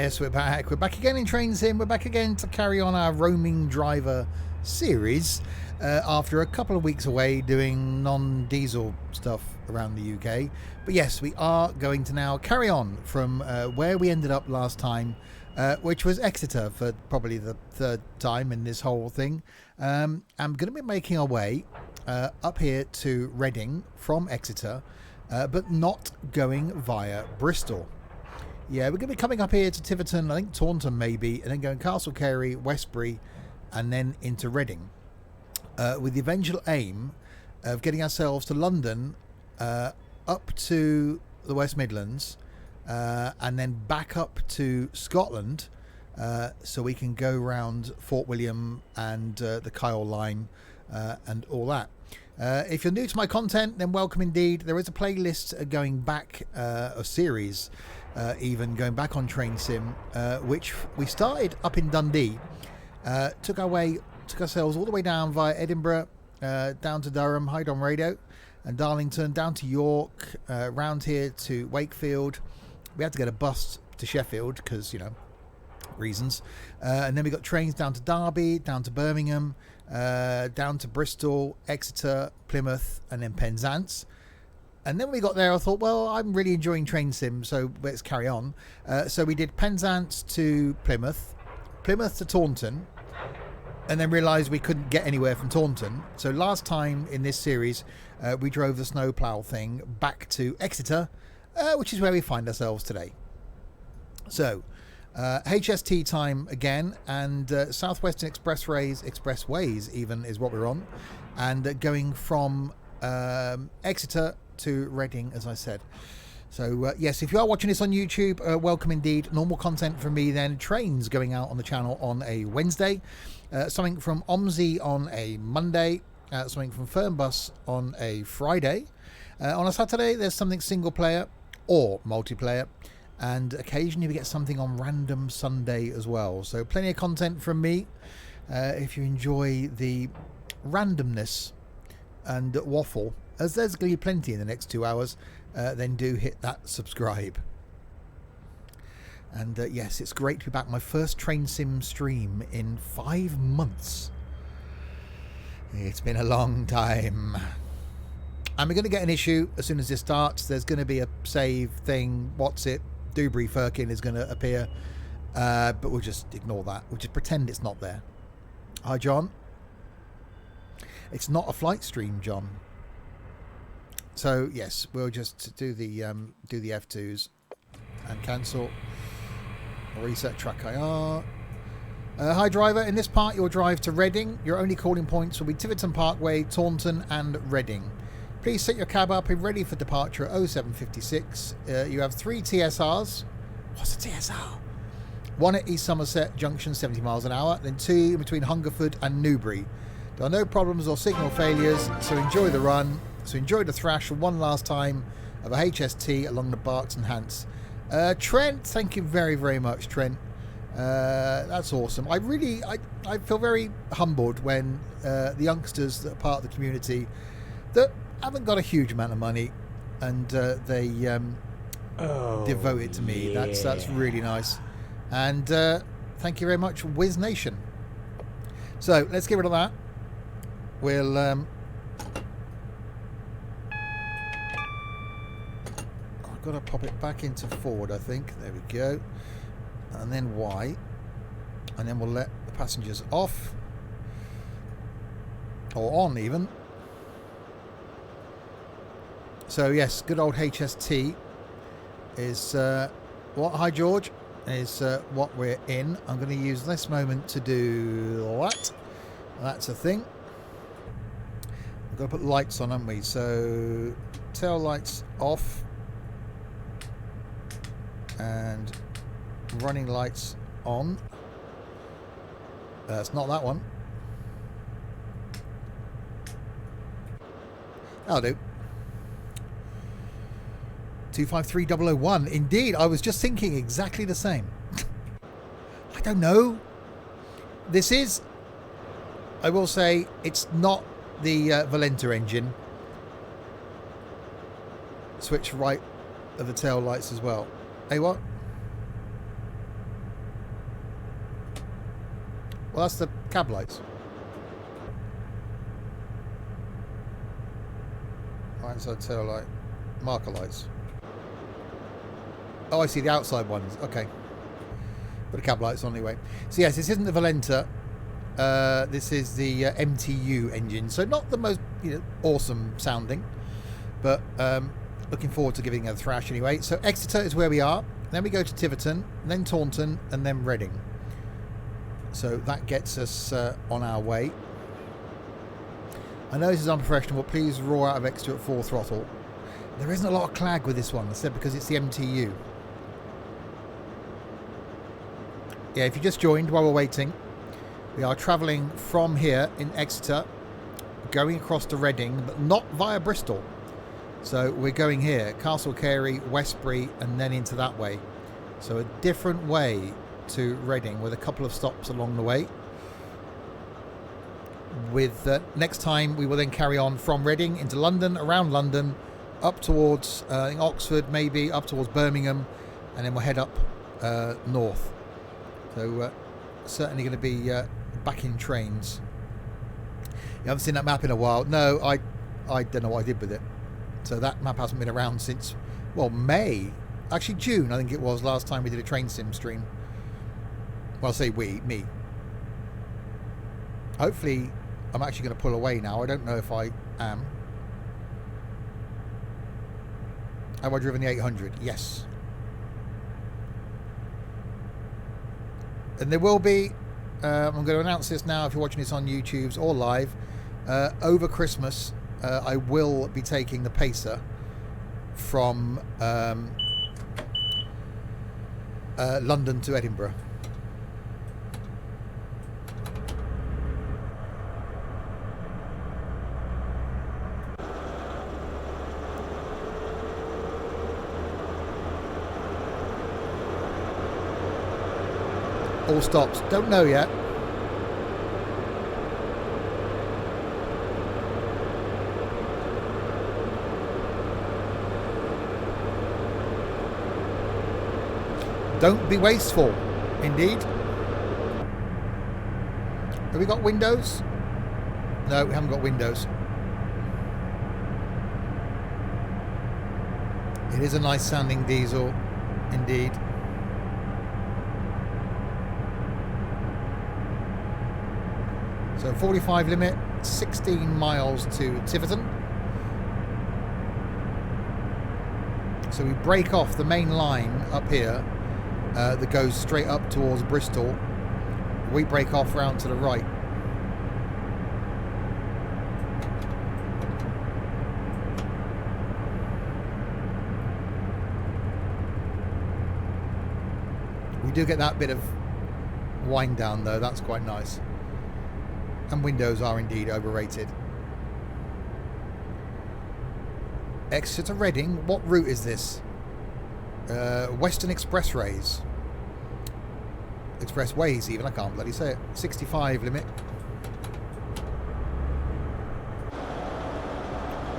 Yes, we're back. We're back again in Train Sim. We're back again to carry on our roaming driver series after a couple of weeks away doing non-diesel stuff around the UK. But yes, we are going to now carry on from where we ended up last time, which was Exeter for probably the third time in this whole thing. I'm going to be making our way up here to Reading from Exeter, but not going via Bristol. Yeah, we're going to be coming up here to Tiverton, I think Taunton maybe, and then going Castle Carey, Westbury, and then into Reading, with the eventual aim of getting ourselves to London, up to the West Midlands, and then back up to Scotland, so we can go round Fort William and the Kyle line and all that. If you're new to my content, then welcome indeed. There is a playlist going back, a series even going back on Train Sim, which we started up in Dundee, took ourselves all the way down via Edinburgh, down to Durham, Hyde on Radio, and Darlington, down to York, round here to Wakefield. We had to get a bus to Sheffield because, you know, reasons, and then we got trains down to Derby, down to Birmingham, down to Bristol, Exeter, Plymouth, and then Penzance. And then we got there, I thought, well, I'm really enjoying Train Sim, so let's carry on. So we did Penzance to Plymouth, Plymouth to Taunton, and then realised we couldn't get anywhere from Taunton. So last time in this series, we drove the snowplow thing back to Exeter, which is where we find ourselves today. So, HST time again, and Southwestern Expressways even is what we're on, and going from Exeter to Reading, as I said. So yes, if you are watching this on YouTube, welcome indeed. Normal content from me then. Trains going out on the channel on a Wednesday, something from OMSI on a Monday, something from Fernbus on a Friday. On a Saturday there's something single player or multiplayer, and occasionally we get something on random Sunday as well. So plenty of content from me. If you enjoy the randomness and waffle, as there's going to be plenty in the next 2 hours, then do hit that subscribe. And yes, it's great to be back. My first Train Sim stream in 5 months. It's been a long time. And we're going to get an issue as soon as this starts. There's going to be a save thing. What's it? Newbury Firkin is going to appear. But we'll just ignore that. We'll just pretend it's not there. Hi, John. It's not a flight stream, John. So yes, we'll just do the F2s and cancel. Reset track IR. Hi driver, in this part you'll drive to Reading. Your only calling points will be Tiverton Parkway, Taunton and Reading. Please set your cab up and ready for departure at 0756. You have 3 TSRs. What's a TSR? 1 at East Somerset Junction, 70 miles an hour, then 2 in between Hungerford and Newbury. There are no problems or signal failures, so enjoy the run. So enjoy the thrash for one last time of a HST along the Berks and Hants. Trent, thank you very, very much, Trent. That's awesome. I feel very humbled when the youngsters that are part of the community that haven't got a huge amount of money and they devote it to me. Yeah. That's really nice. And thank you very much, Wiz Nation. So let's get rid of that. We'll I've got to pop it back into forward, I think. There we go. And then Y. And then we'll let the passengers off. Or on, even. So, yes, good old HST is what? Hi, George. Is what we're in. I'm going to use this moment to do that. That's a thing. We've got to put lights on, haven't we? So, tail lights off. And running lights on. It's not that one. That'll do. 253001. Indeed, I was just thinking exactly the same. I don't know. This is, I will say, it's not the Valenta engine. Switch right of the tail lights as well. Hey, what? Well, that's the cab lights. Right side tail light. Marker lights. Oh, I see the outside ones. Okay. But the cab lights on anyway. So yes, this isn't the Valenta. This is the MTU engine. So not the most awesome sounding. But looking forward to giving it a thrash anyway. So Exeter is where we are. Then we go to Tiverton, then Taunton, and then Reading. So that gets us on our way. I know this is unprofessional, but please roar out of Exeter at full throttle. There isn't a lot of clag with this one, I said, because it's the MTU. Yeah, if you just joined while we're waiting, we are travelling from here in Exeter, going across to Reading, but not via Bristol. So we're going here, Castle Carey, Westbury, and then into that way. So a different way to Reading with a couple of stops along the way. With next time we will then carry on from Reading into London, around London, up towards Oxford, maybe up towards Birmingham, and then we'll head up north. So certainly going to be back in trains. You haven't seen that map in a while. No, I don't know what I did with it. So that map hasn't been around since, well, May. Actually, June, I think it was, last time we did a train sim stream. Well, I say me. Hopefully, I'm actually going to pull away now. I don't know if I am. Have I driven the 800? Yes. And there will be, I'm going to announce this now if you're watching this on YouTube or live, over Christmas, I will be taking the Pacer from London to Edinburgh. All stops. Don't know yet. Don't be wasteful. Indeed. Have we got windows? No, we haven't got windows. It is a nice sounding diesel. Indeed. So 45 limit, 16 miles to Tiverton. So we break off the main line up here that goes straight up towards Bristol. We break off round to the right. We do get that bit of wind down though, that's quite nice. And windows are indeed overrated. Exeter to Reading. What route is this? Western Expressways. Expressways even, I can't bloody say it. 65 limit.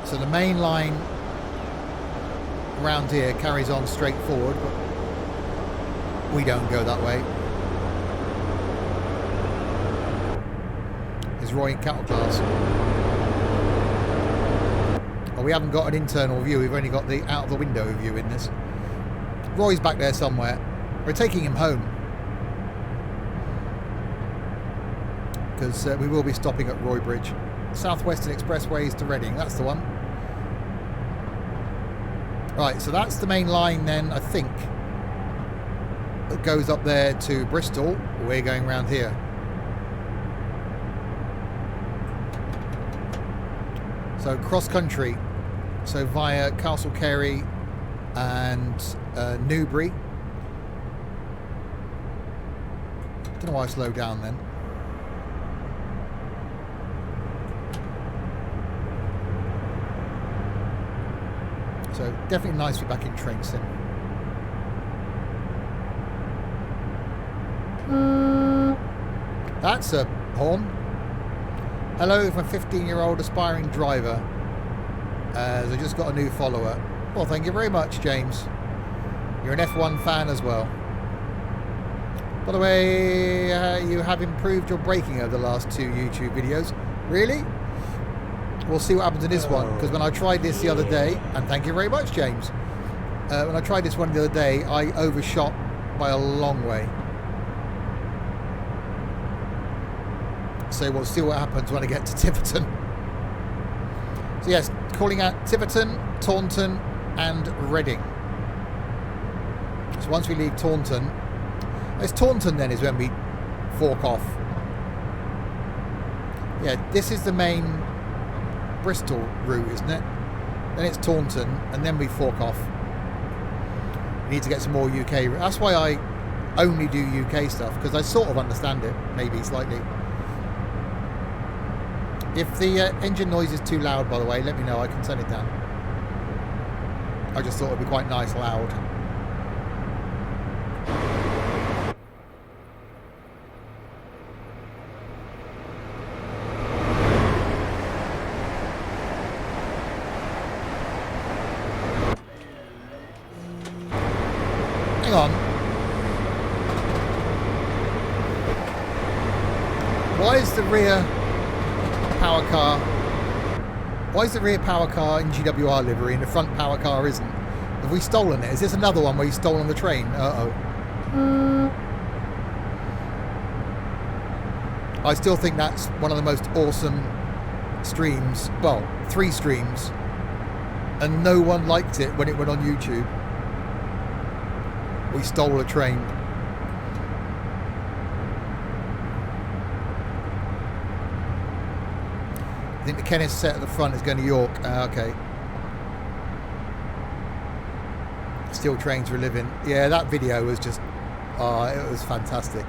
So the main line around here carries on straight forward, but we don't go that way. Roy in cattle class. Oh, we haven't got an internal view, we've only got the out of the window view in this. Roy's back there somewhere. We're taking him home because we will be stopping at Roy Bridge. Southwestern Expressways to Reading, that's the one. Right, so that's the main line then, I think, that goes up there to Bristol. We're going round here. So cross country, so via Castle Carey and Newbury. Don't know why I slowed down then. So definitely nice to be back in train sim. That's a horn. Hello from a 15-year-old aspiring driver. I just got a new follower. Well, thank you very much, James. You're an F1 fan as well. By the way, you have improved your braking over the last 2 YouTube videos. Really? We'll see what happens in this one, because when I tried this the other day, and thank you very much, James. When I tried this one the other day, I overshot by a long way. So we'll see what happens when I get to Tiverton. So yes, calling out Tiverton, Taunton and Reading. So once we leave Taunton, it's Taunton then is when we fork off. Yeah, this is the main Bristol route, isn't it? Then it's Taunton and then we fork off. We need to get some more UK. That's why I only do UK stuff, because I sort of understand it, maybe slightly. If the engine noise is too loud, by the way, let me know. I can turn it down. I just thought it'd be quite nice loud. Hang on. Why is the rear power car? Why is the rear power car in GWR livery and the front power car isn't? Have we stolen it? Is this another one where you've stolen the train? I still think that's one of the most awesome streams. Well, 3 streams. And no one liked it when it went on YouTube. We stole a train. I think the Kenneth set at the front is going to York. Okay. Steel trains for a living. Yeah, that video was just... Oh, it was fantastic.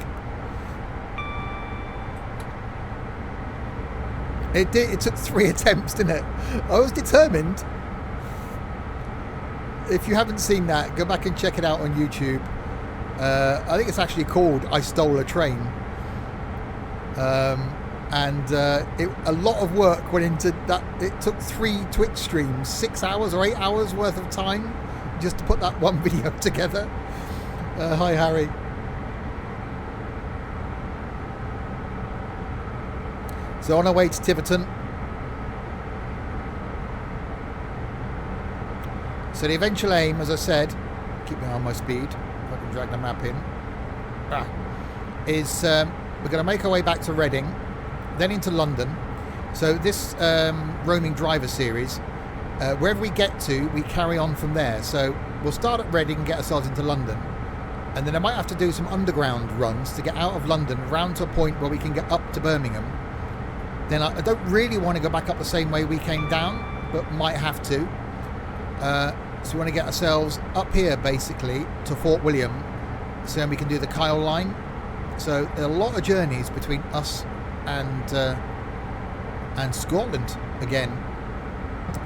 It took 3 attempts, didn't it? I was determined. If you haven't seen that, go back and check it out on YouTube. I think it's actually called I Stole a Train. A lot of work went into that. It took 3 Twitch streams, 6 hours or 8 hours worth of time just to put that one video together. Hi, Harry. So on our way to Tiverton. So the eventual aim, as I said, keep me on my speed, if I can drag the map in, is we're going to make our way back to Reading, then into London. So this roaming driver series, wherever we get to, we carry on from there. So we'll start at Reading and get ourselves into London. And then I might have to do some underground runs to get out of London, round to a point where we can get up to Birmingham. Then I don't really want to go back up the same way we came down, but might have to. So we want to get ourselves up here, basically, to Fort William, so then we can do the Kyle line. So there are a lot of journeys between us and Scotland again.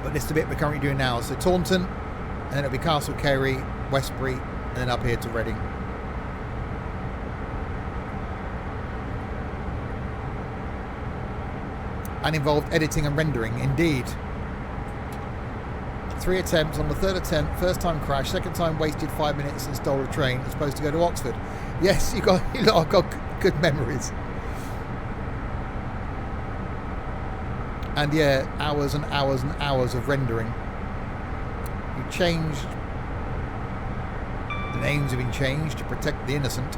But this is the bit we're currently doing now. So Taunton, and then it'll be Castle Cary, Westbury, and then up here to Reading. And involved editing and rendering, indeed. 3 attempts. On the 3rd attempt, first time crash, second time wasted 5 minutes and stole a train. It's supposed to go to Oxford. Yes, you lot have got good memories. And yeah, hours and hours and hours of rendering. You changed. The names have been changed to protect the innocent.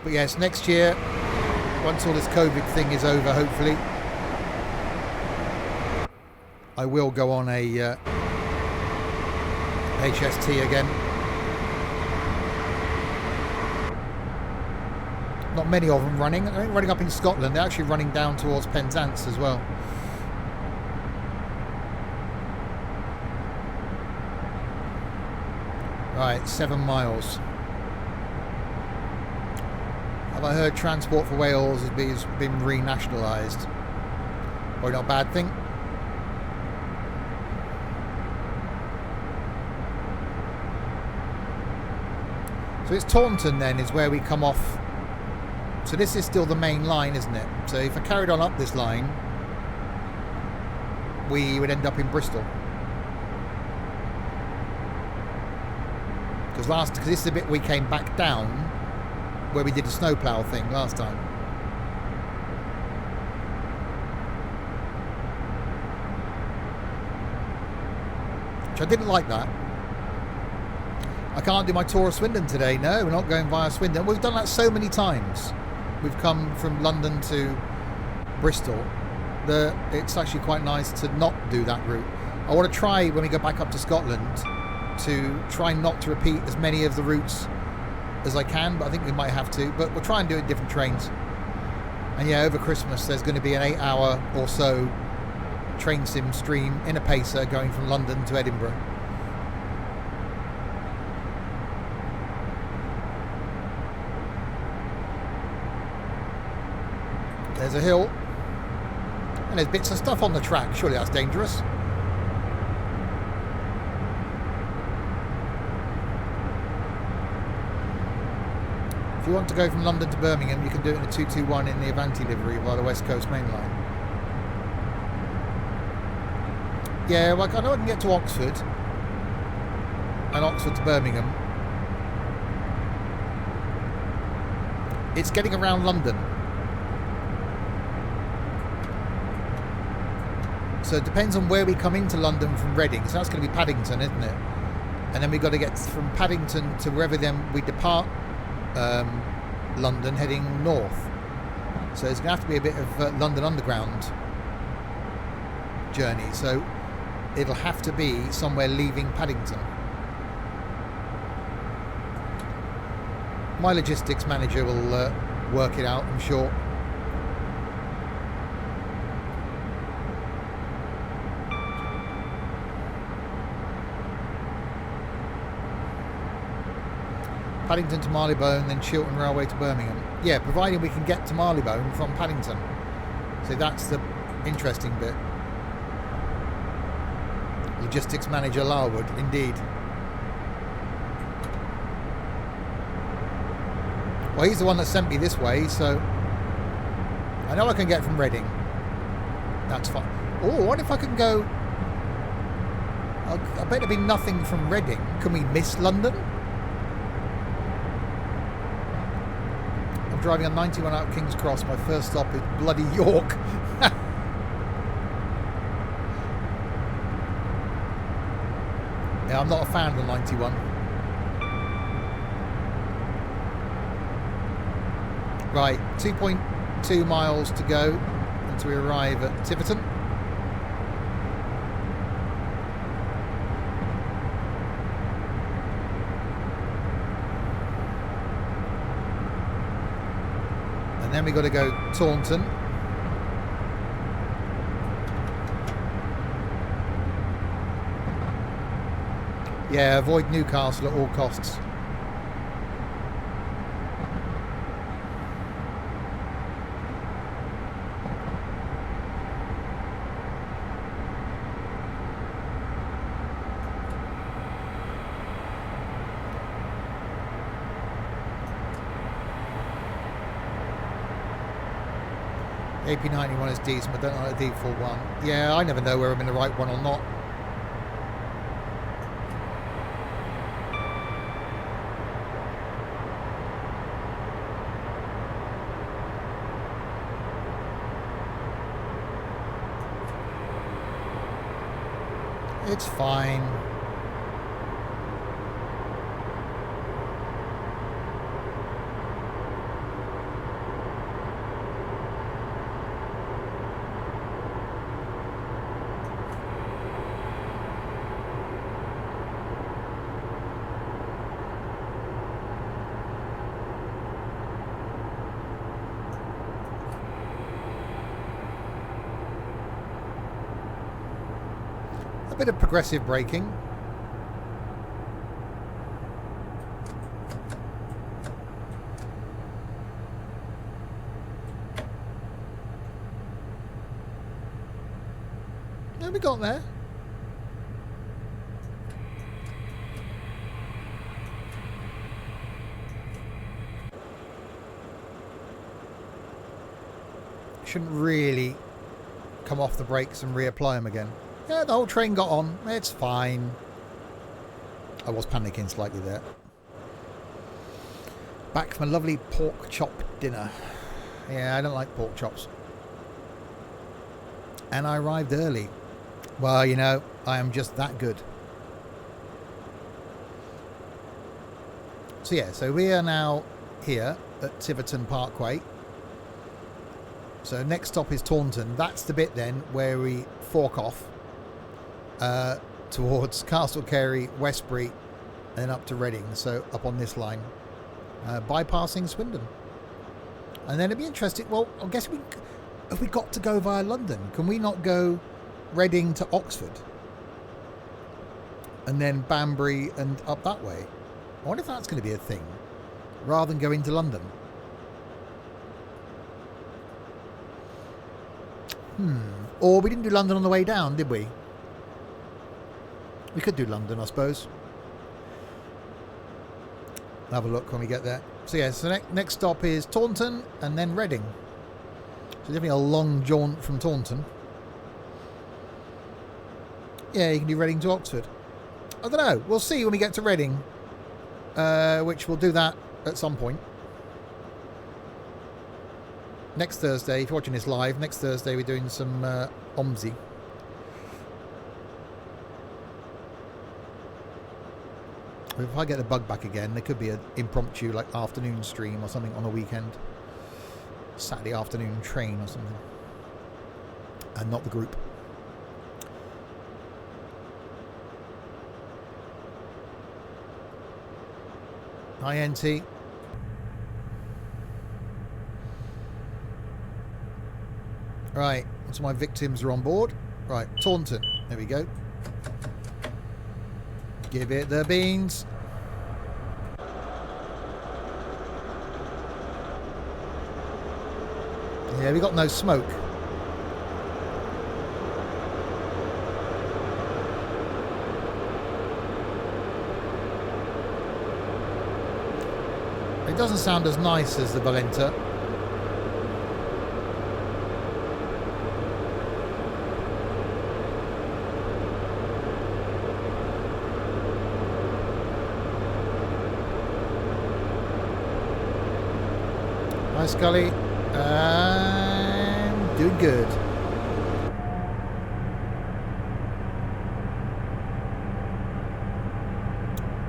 But yes, next year, once all this COVID thing is over, hopefully, I will go on a HST again. Not many of them running. I think running up in Scotland. They're actually running down towards Penzance as well. Right, 7 miles. Have I heard Transport for Wales has been renationalised? Probably not a bad thing. So it's Taunton then is where we come off. So this is still the main line, isn't it? So if I carried on up this line, we would end up in Bristol. Because this is the bit we came back down where we did the snowplow thing last time. Which I didn't like that. I can't do my tour of Swindon today. No, we're not going via Swindon. We've done that so many times. We've come from London to Bristol that it's actually quite nice to not do that route. I want to try, when we go back up to Scotland, to try not to repeat as many of the routes as I can, but I think we might have to. But we'll try and do it in different trains. And yeah, over Christmas there's going to be an 8-hour or so train sim stream in a pacer going from London to Edinburgh. There's a hill, and there's bits of stuff on the track. Surely that's dangerous. If you want to go from London to Birmingham, you can do it in a 221 in the Avanti livery via the West Coast Main Line. Yeah, well, I know I can get to Oxford, and Oxford to Birmingham. It's getting around London. So it depends on where we come into London from Reading. So that's going to be Paddington, isn't it? And then we've got to get from Paddington to wherever then we depart London, heading north. So there's going to have to be a bit of London Underground journey. So it'll have to be somewhere leaving Paddington. My logistics manager will work it out, I'm sure. Paddington to Marylebone, then Chiltern Railway to Birmingham. Yeah, providing we can get to Marylebone from Paddington. So that's the interesting bit. Logistics manager Larwood, indeed. Well, he's the one that sent me this way, so I know I can get from Reading. That's fine. Oh, what if I can go... I bet there'll be nothing from Reading. Can we miss London? I'm driving on 91 out of King's Cross. My first stop is bloody York. Yeah, I'm not a fan of the 91. Right, 2.2 miles to go until we arrive at Tiverton. And then we've got to go Taunton. Yeah, avoid Newcastle at all costs. AP91 is decent, but don't know the default one. Yeah, I never know whether I'm in the right one or not. It's fine. Bit of progressive braking. How we got there? Shouldn't really come off the brakes and reapply them again. Yeah, the whole train got on. It's fine. I was panicking slightly there. Back from a lovely pork chop dinner. Yeah, I don't like pork chops. And I arrived early. Well, you know, I am just that good. So yeah, so we are now here at Tiverton Parkway. So next stop is Taunton. That's the bit then where we fork off towards Castle Carey, Westbury, and then up to Reading. So up on this line, bypassing Swindon. And then it'd be interesting. Well, I guess have we got to go via London? Can we not go Reading to Oxford and then Banbury and up that way? I wonder if that's going to be a thing rather than going to London. Or we didn't do London on the way down, did we? We could do London, I suppose. Have a look when we get there. So yeah, so next stop is Taunton and then Reading. So definitely a long jaunt from Taunton. Yeah, you can do Reading to Oxford. I don't know. We'll see when we get to Reading, which we'll do that at some point. Next Thursday, if you're watching this live, next Thursday we're doing some OMSI. If I get the bug back again, there could be an impromptu like afternoon stream or something on a weekend. Saturday afternoon train or something. And not the group. INT. Right, so my victims are on board. Right, Taunton. There we go. Give it the beans. Yeah, we got no smoke. It doesn't sound as nice as the Valenta. Hi Scully, I'm doing good.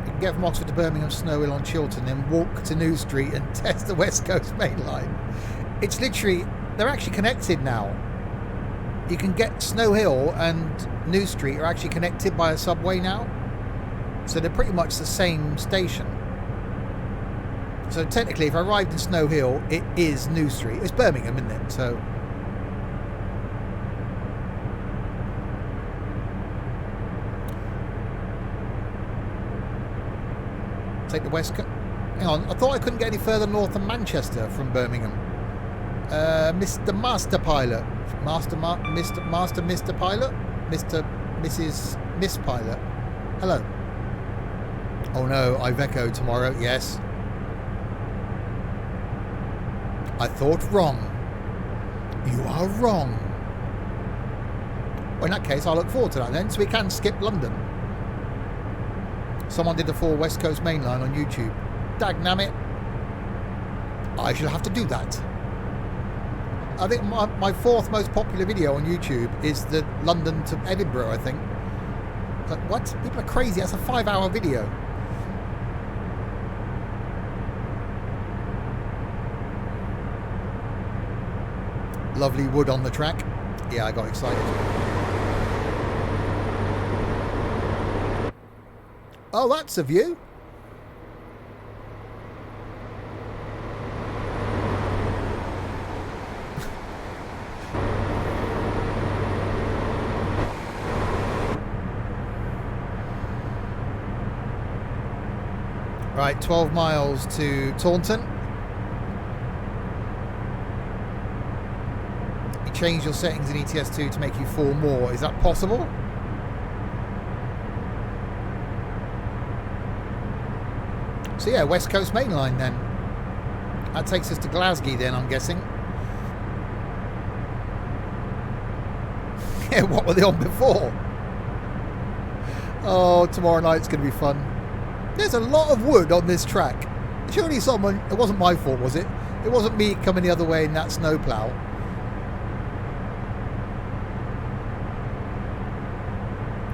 You can get from Oxford to Birmingham, Snow Hill on Chiltern, then walk to New Street and test the West Coast main line. It's literally, they're actually connected now. You can get Snow Hill and New Street are actually connected by a subway now. So they're pretty much the same station. So technically, if I arrived in Snow Hill, it is New Street. It's Birmingham, isn't it? So take the West Coast. Hang on, I thought I couldn't get any further north than Manchester from Birmingham. Mr. Master Pilot, Mr. Pilot, Mrs. Miss Pilot. Hello. Oh no, Iveco tomorrow. Yes. I thought wrong. You are wrong. Well, in that case, I'll look forward to that then, so we can skip London. Someone did the full West Coast main line on YouTube. Dagnammit. I shall have to do that. I think my fourth most popular video on YouTube is the London to Edinburgh, I think. Like, what? People are crazy. That's a 5-hour video. Lovely wood on the track. Yeah, I got excited. Oh, that's a view. Right, 12 miles to Taunton. Change your settings in ETS2 to make you fall more. Is that possible? So yeah, West Coast main line then. That takes us to Glasgow then, I'm guessing. Yeah, what were they on before? Oh, tomorrow night's going to be fun. There's a lot of wood on this track. Surely someone... It wasn't my fault, was it? It wasn't me coming the other way in that snowplow.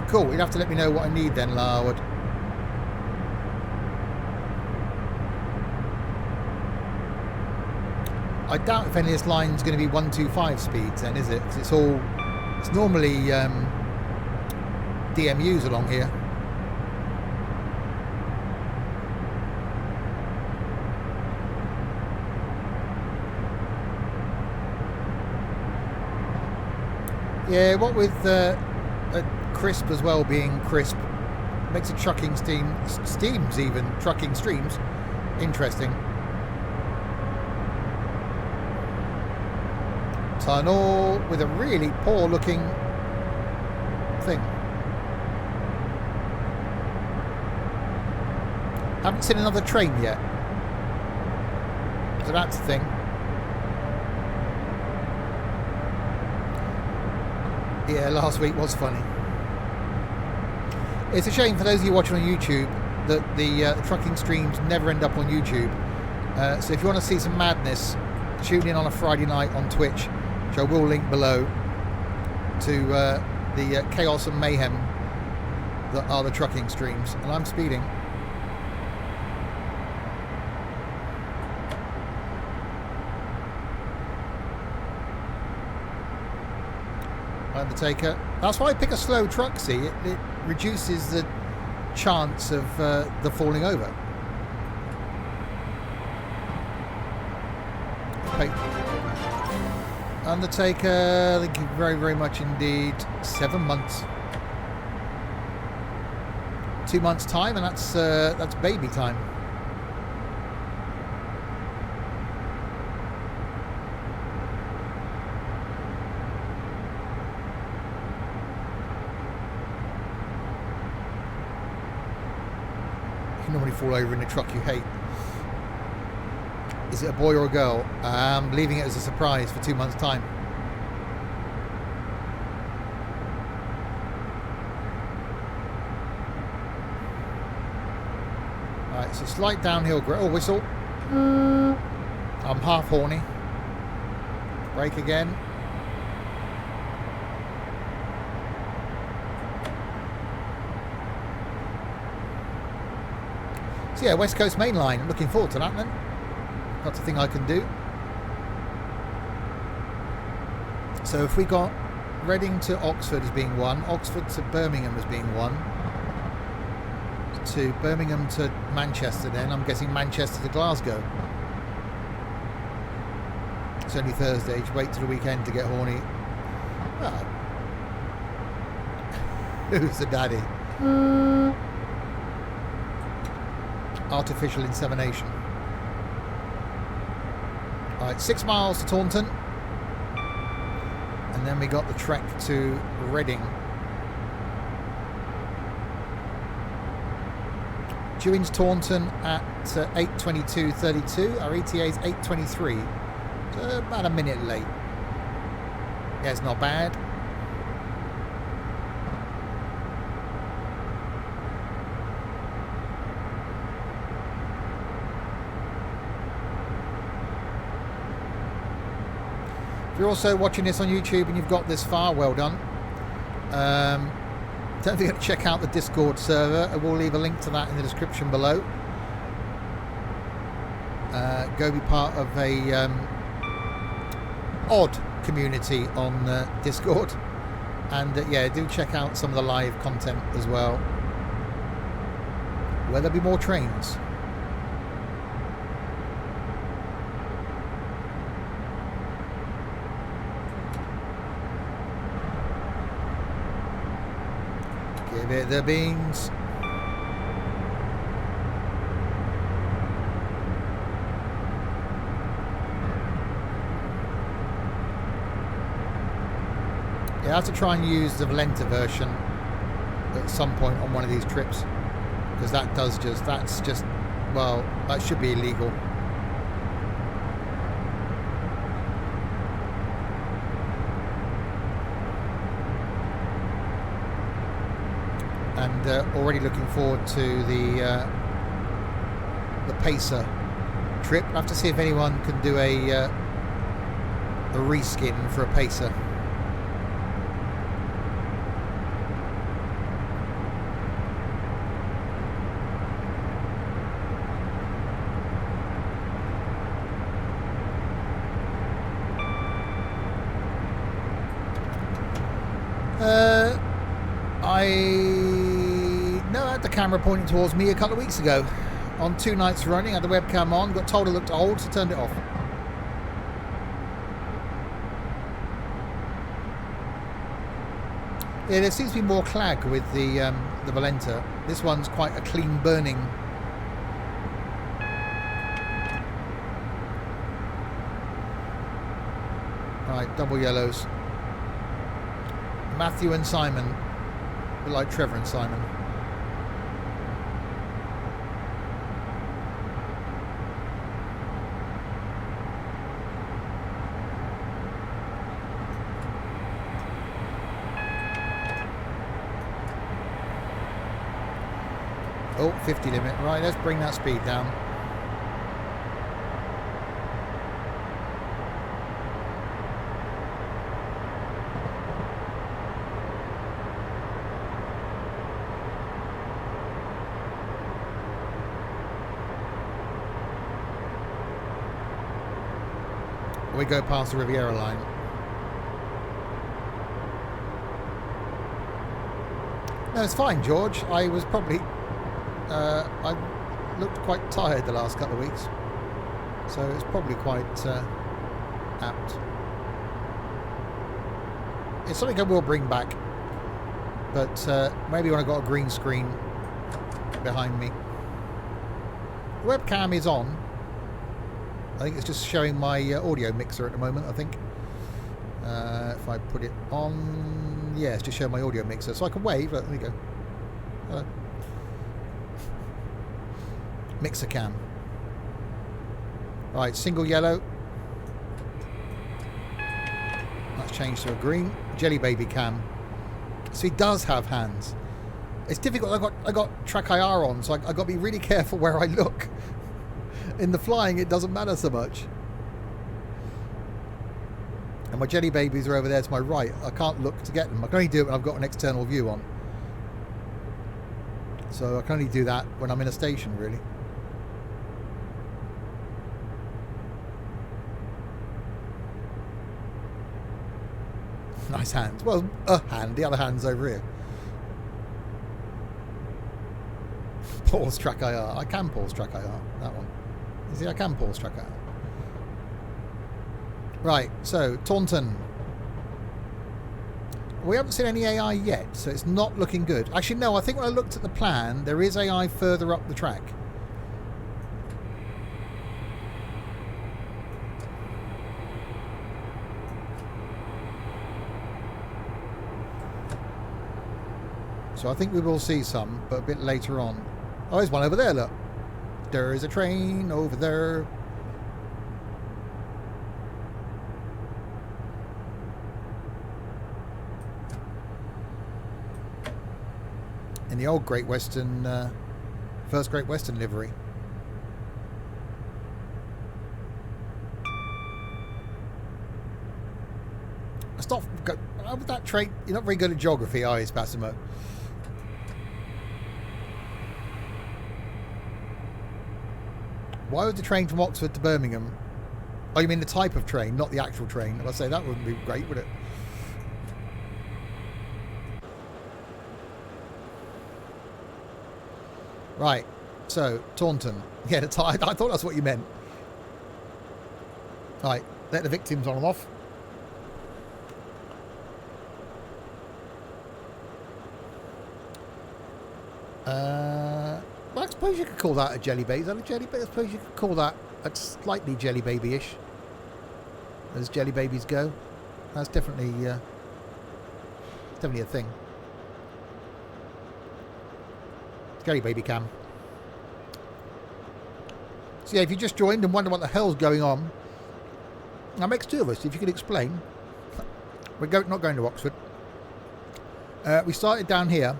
Cool, you'd have to let me know what I need then, Larwood. I doubt if any of this line's going to be 125 speeds then, is it? 'Cause it's normally DMUs along here. Yeah, what with crisp as well being crisp makes a trucking trucking streams interesting. Tunnel with a really poor looking thing. Haven't seen another train yet, so that's the thing. Yeah, last week was funny. It's a shame for those of you watching on YouTube that the trucking streams never end up on YouTube. So if you want to see some madness, tune in on a Friday night on Twitch, which I will link below, to the chaos and mayhem that are the trucking streams. And I'm speeding. Undertaker. That's why I pick a slow truck, see? It reduces the chance of the falling over. Okay. Undertaker, thank you very, very much indeed. 7 months. 2 months' time, and that's baby time. You normally fall over in a truck you hate. Is it a boy or a girl? I'm leaving it as a surprise for 2 months' time. Alright, so slight downhill. Oh, whistle. I'm half horny. Brake again. So yeah, West Coast Main Line. I'm looking forward to that then. That's a thing I can do. So if we got Reading to Oxford as being one, Oxford to Birmingham as being one, to Birmingham to Manchester, then I'm guessing Manchester to Glasgow. It's only Thursday, just wait till the weekend to get horny. Oh. Who's the daddy? Artificial insemination. Alright, 6 miles to Taunton. And then we got the trek to Reading. Due into Taunton at 8:22:32. Our ETA is 8:23. So about a minute late. Yeah, it's not bad. If you're also watching this on YouTube and you've got this far, well done. Don't forget to check out the Discord server. I will leave a link to that in the description below. Go be part of a odd community on Discord. And yeah, do check out some of the live content as well, where there'll be more trains. Give it the beans. Yeah, I have to try and use the Valenta version at some point on one of these trips, because that's just, well, that should be illegal. And already looking forward to the Pacer trip. I'll have to see if anyone can do a reskin for a pacer. I had the camera pointing towards me a couple of weeks ago. On 2 nights running, had the webcam on, got told it looked old, so turned it off. Yeah, there seems to be more clag with the Valenta. This one's quite a clean burning. Right, double yellows. Matthew and Simon, a bit like Trevor and Simon. Oh, 50 limit. Right, let's bring that speed down. We go past the Riviera line. No, it's fine, George. I was probably... I looked quite tired the last couple of weeks. So it's probably quite apt. It's something I will bring back. But maybe when I've got a green screen behind me. The webcam is on. I think it's just showing my audio mixer at the moment, I think. If I put it on... Yeah, it's just showing my audio mixer. So I can wave. Look, there we go. Hello. Mixer cam. Right, single yellow. That's changed to a green. Jelly baby cam. So he does have hands. It's difficult. I got track IR on, so I got to be really careful where I look. In the flying, it doesn't matter so much. And my jelly babies are over there to my right. I can't look to get them. I can only do it when I've got an external view on. So I can only do that when I'm in a station, really. Nice hands. Well, a hand. The other hand's over here. Pause track IR. I can pause track IR. That one. You see, I can pause track IR. Right, so Taunton. We haven't seen any AI yet, so it's not looking good. Actually, no, I think when I looked at the plan, there is AI further up the track. So I think we will see some, but a bit later on. Oh, there's one over there, look. There is a train over there. In the old Great Western, first Great Western livery. Stop with that trait. You're not very good at geography, are you, Spasimo? Why would the train from Oxford to Birmingham? Oh, you mean the type of train, not the actual train? I'd say that wouldn't be great, would it? Right, so Taunton. Yeah, the tide. I thought that's what you meant. Right, let the victims on and off. Well, I suppose you could call that a jelly baby. Is that a jelly baby? I suppose you could call that a slightly jelly baby-ish, as jelly babies go. That's definitely a thing. Jelly baby cam. So yeah, if you just joined and wonder what the hell's going on, that makes two of us. If you could explain. We're not going to Oxford. We started down here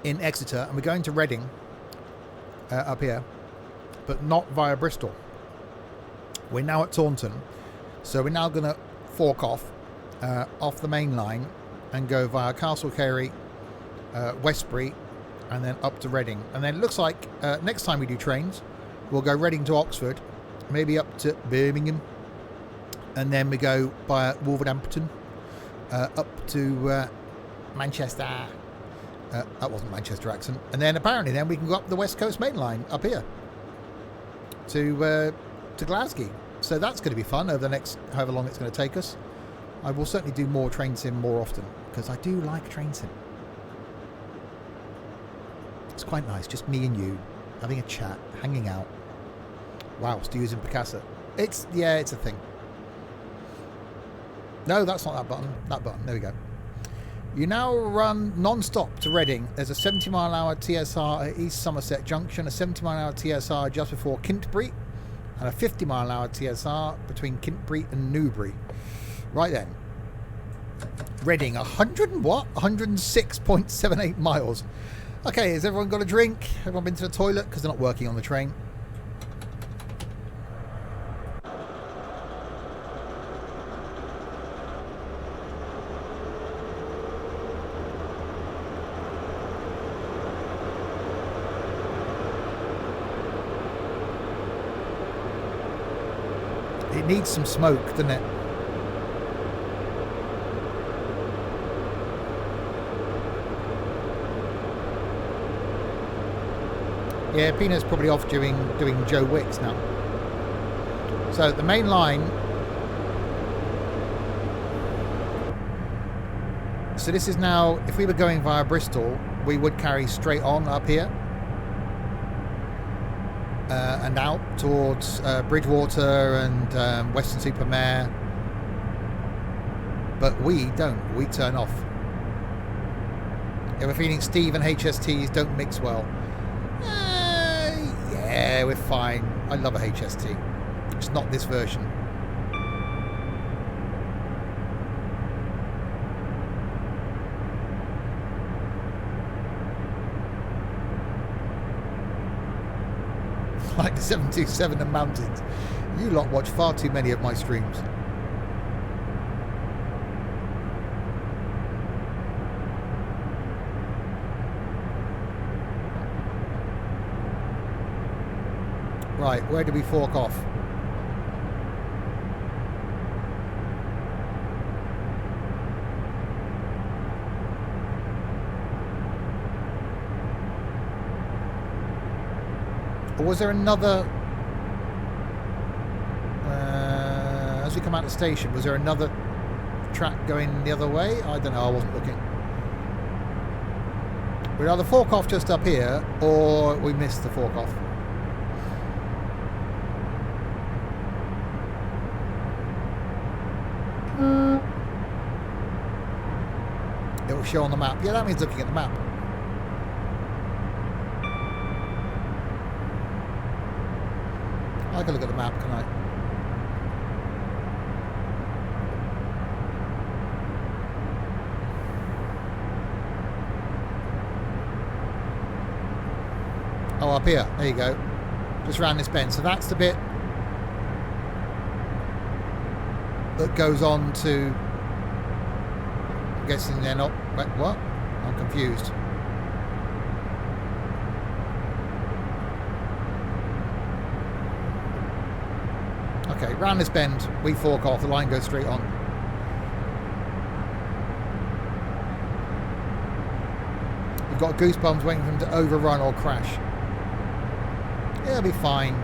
in Exeter, and we're going to Reading up here, but not via Bristol. We're now at Taunton, so we're now going to fork off the main line and go via Castle Cary, Westbury, and then up to Reading. And then it looks like next time we do trains, we'll go Reading to Oxford, maybe up to Birmingham, and then we go by Wolverhampton up to Manchester. That wasn't Manchester accent. And then apparently then we can go up the West Coast main line up here to Glasgow. So that's going to be fun over the next however long it's going to take us. I will certainly do more train sim more often because I do like train sim. It's quite nice, just me and you having a chat, hanging out, whilst using Picasso. It's a thing. No, that's not that button. That button. There we go. You now run non-stop to Reading. There's a 70-mile-an-hour TSR at East Somerset Junction, a 70-mile-an-hour TSR just before Kintbury, and a 50-mile-an-hour TSR between Kintbury and Newbury. Right then. Reading, 106.78 miles. Okay, has everyone got a drink? Everyone been to the toilet? Because they're not working on the train. It needs some smoke, doesn't it? Yeah, Pina's probably off doing Joe Wicks now. So the main line. So this is now, if we were going via Bristol, we would carry straight on up here. And out towards Bridgewater and Weston-super-Mare. But we don't. We turn off. Yeah, we're feeling Steve and HSTs don't mix well. Yeah, we're fine. I love a HST. It's not this version. Like the 727 and Mountains. You lot watch far too many of my streams. Right, where do we fork off? Or was there another... as we come out of the station, was there another track going the other way? I don't know, I wasn't looking. We'd either fork off just up here, or we missed the fork off. It will show on the map. Yeah, that means looking at the map. I can look at the map, can I? Oh, up here. There you go. Just round this bend. So that's the bit that goes on to... I'm guessing they're not... Wait, what? I'm confused. Okay, round this bend, we fork off, the line goes straight on. We've got goosebumps waiting for him to overrun or crash. Yeah, it'll be fine.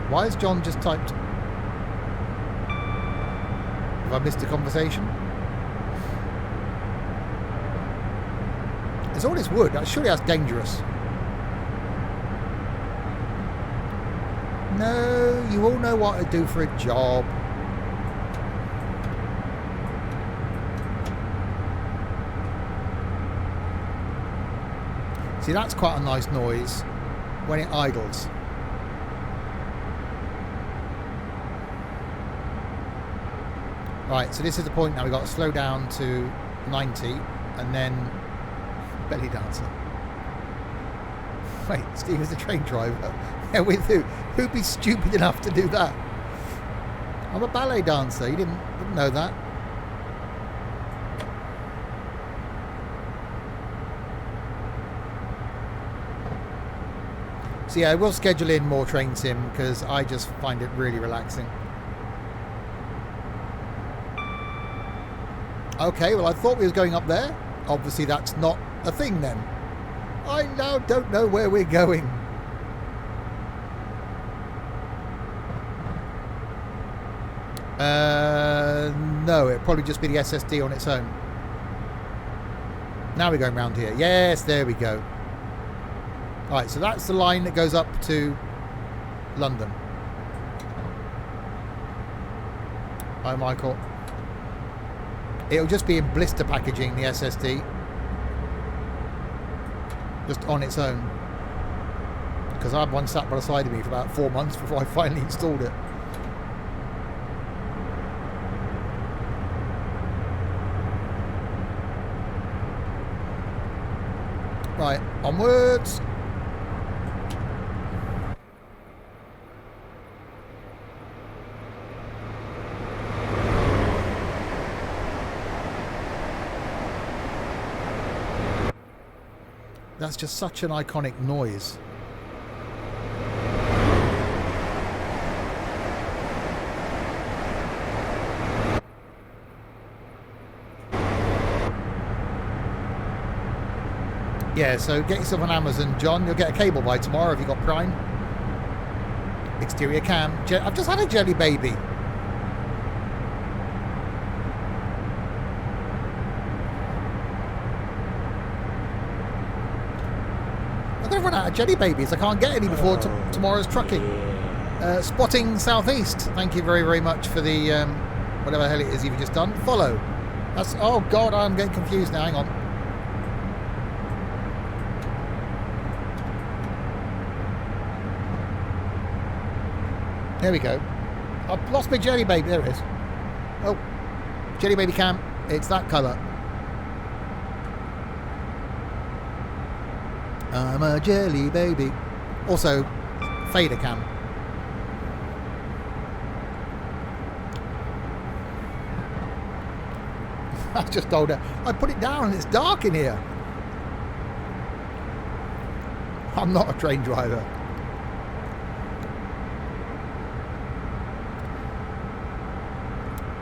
Why has John just typed? Have I missed a conversation? It's all this wood. Surely that's dangerous. No, you all know what to do for a job. See, that's quite a nice noise when it idles. Right, so this is the point now. We've got to slow down to 90 and then Belly dancer. Wait, Steve is a train driver. Yeah, with who? Who'd be stupid enough to do that? I'm a ballet dancer. You didn't know that. So yeah, we'll schedule in more train sim because I just find it really relaxing. Okay, well I thought we was going up there. Obviously that's not a thing then. I now don't know where we're going. No, it'd probably just be the SSD on its own. Now we're going round here. Yes, there we go. Alright, so that's the line that goes up to London. Hi, Michael. It'll just be in blister packaging, the SSD. Just on its own. Because I had one sat by the side of me for about 4 months before I finally installed it. Right, onwards. That's just such an iconic noise. Yeah, so get yourself on Amazon, John. You'll get a cable by tomorrow if you've got Prime. Exterior cam. I've just had a jelly baby. I'm going to run out of jelly babies. I can't get any before tomorrow's trucking. Spotting Southeast. Thank you very, very much for the, whatever the hell it is you've just done. Follow. That's, oh God, I'm getting confused now. Hang on. There we go. I've lost my jelly baby. There it is. Oh, jelly baby cam. It's that colour. I'm a jelly baby. Also, fader cam. I just told her. I put it down and it's dark in here. I'm not a train driver.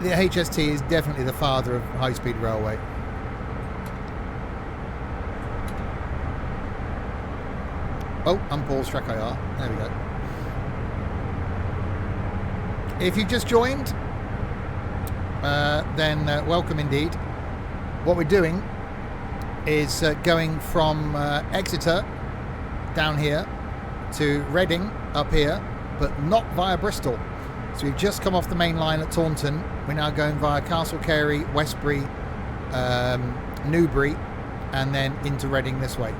The HST is definitely the father of high-speed railway. Oh, I'm Paul's Track IR. There we go. If you've just joined, then welcome indeed. What we're doing is going from Exeter down here to Reading up here, but not via Bristol. So we've just come off the main line at Taunton. We're now going via Castle Carey, Westbury, Newbury, and then into Reading this way.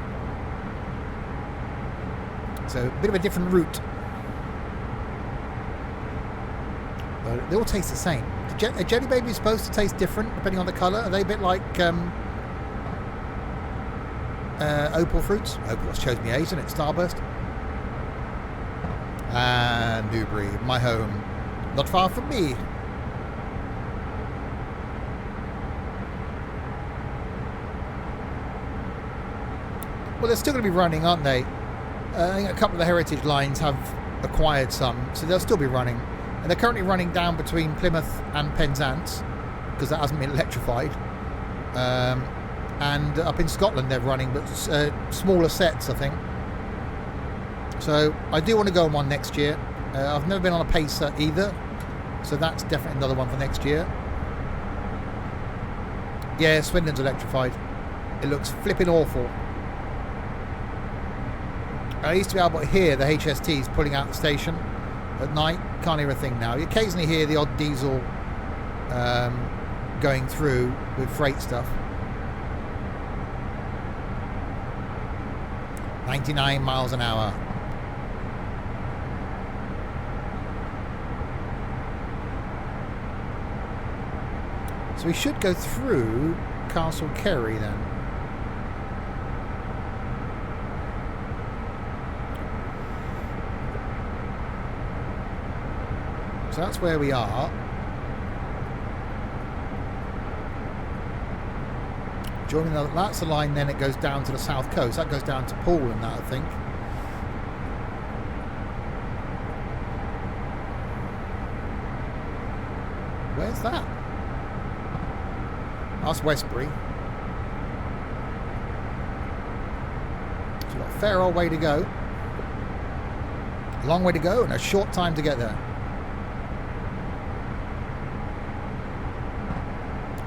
So a bit of a different route. But they all taste the same. Are jelly babies supposed to taste different depending on the colour? Are they a bit like opal fruits? Opal shows me age, isn't it? Starburst. And Newbury, my home. Not far from me. Well, they're still going to be running, aren't they? I think a couple of the heritage lines have acquired some, so they'll still be running. And they're currently running down between Plymouth and Penzance, because that hasn't been electrified. And up in Scotland they're running, but smaller sets, I think. So I do want to go on one next year. I've never been on a pacer either, so that's definitely another one for next year. Yeah, Swindon's electrified. It looks flipping awful. I used to be able to hear the HSTs pulling out the station at night. Can't hear a thing now. You occasionally hear the odd diesel going through with freight stuff. 99 miles an hour. So we should go through Castle Carey then. So that's where we are. Joining that's the line, then it goes down to the south coast. That goes down to Poole and that, I think. Where's that? That's Westbury. So we've got a fair old way to go. A long way to go and a short time to get there.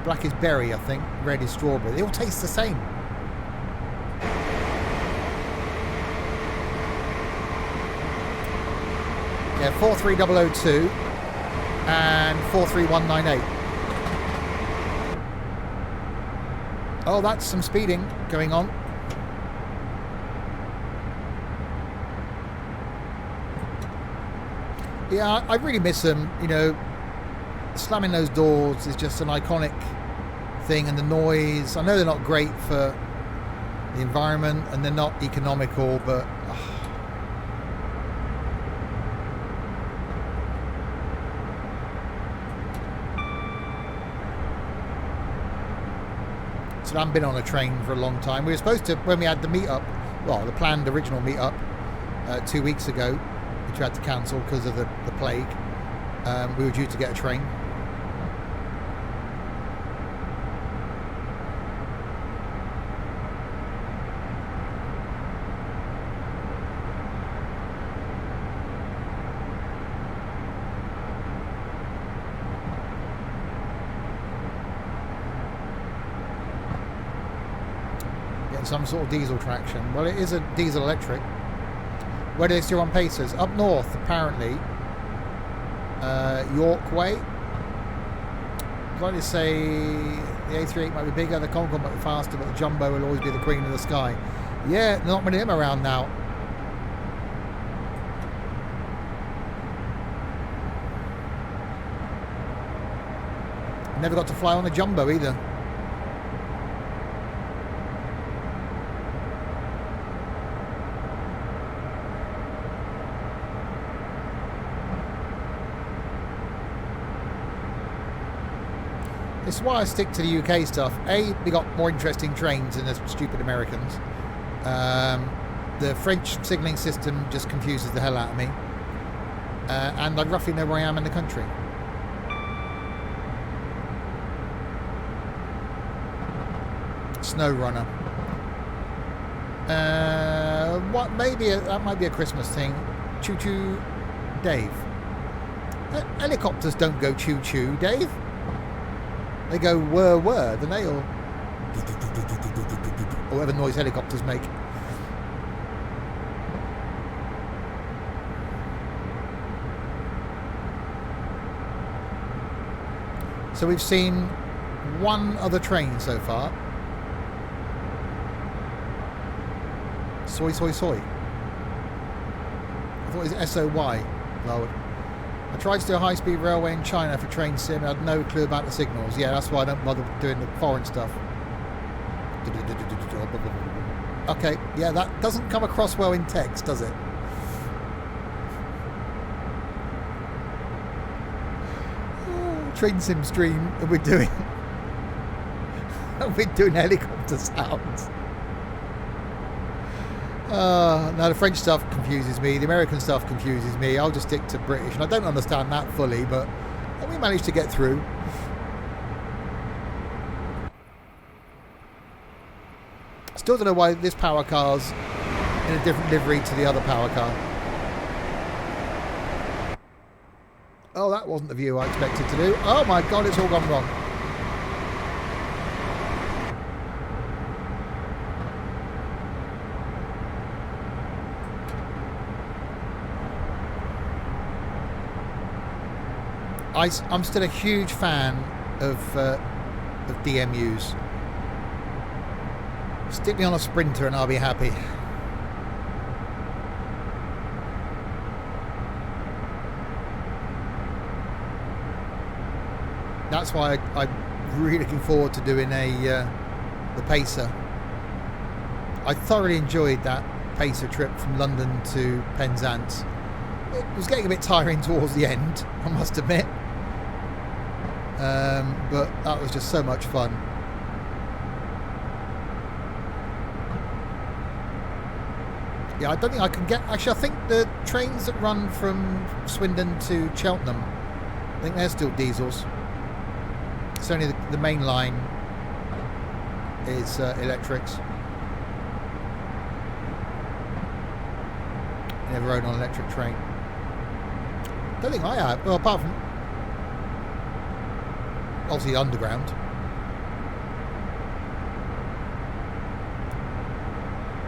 Black is berry, I think. Red is strawberry. They all taste the same. Yeah, 43002 and 43198. Oh, that's some speeding going on. Yeah, I really miss them. You know, slamming those doors is just an iconic thing, and the noise. I know they're not great for the environment and they're not economical, but so I haven't been on a train for a long time. We were supposed to, when we had the meet-up, well, the planned original meet-up 2 weeks ago, which we had to cancel because of the plague. We were due to get a train. Getting some sort of diesel traction. Well, it is a diesel electric. Where do they still run Pacers? Up north, apparently. York Way. I'd like to say the A38 might be bigger, the Concorde might be faster, but the Jumbo will always be the queen of the sky. Yeah, not many of them around now. Never got to fly on a Jumbo either. This is why I stick to the UK stuff. A, we got more interesting trains than the stupid Americans. The French signalling system just confuses the hell out of me. And I roughly know where I am in the country. Snow Runner. What? Maybe that might be a Christmas thing. Choo choo, Dave. Helicopters don't go choo choo, Dave. They go whir, don't they? Or whatever noise helicopters make. So we've seen one other train so far. Soy, soy, soy. I thought it was SOY. Lord. I tried to do a high-speed railway in China for train sim. I had no clue about the signals. Yeah, that's why I don't bother doing the foreign stuff. Okay, yeah, that doesn't come across well in text, does it? Train sim stream, and we're doing helicopter sounds. Now the French stuff confuses me, the American stuff confuses me. I'll just stick to British, and I don't understand that fully, but we managed to get through. Still don't know why this power car's in a different livery to the other power car. Oh, that wasn't the view I expected to do. Oh my god, it's all gone wrong. I'm still a huge fan of DMUs. Stick me on a Sprinter and I'll be happy. That's why I'm really looking forward to doing the Pacer. I thoroughly enjoyed that Pacer trip from London to Penzance. It was getting a bit tiring towards the end, I must admit. But that was just so much fun. Yeah, I don't think I can get... Actually, I think the trains that run from Swindon to Cheltenham, I think they're still diesels. It's only the main line is electrics. Never rode on an electric train. Don't think I have. Well, apart from obviously underground.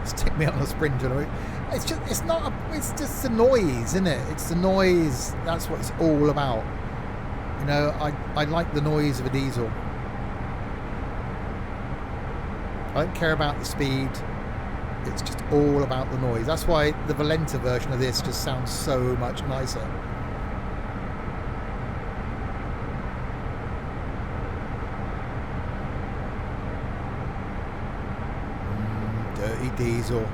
Stick me on a Sprinter. It's just, it's not, it's just the noise, isn't it? It's the noise. That's what it's all about. You know, I like the noise of a diesel. I don't care about the speed. It's just all about the noise. That's why the Valenta version of this just sounds so much nicer. Dirty diesel.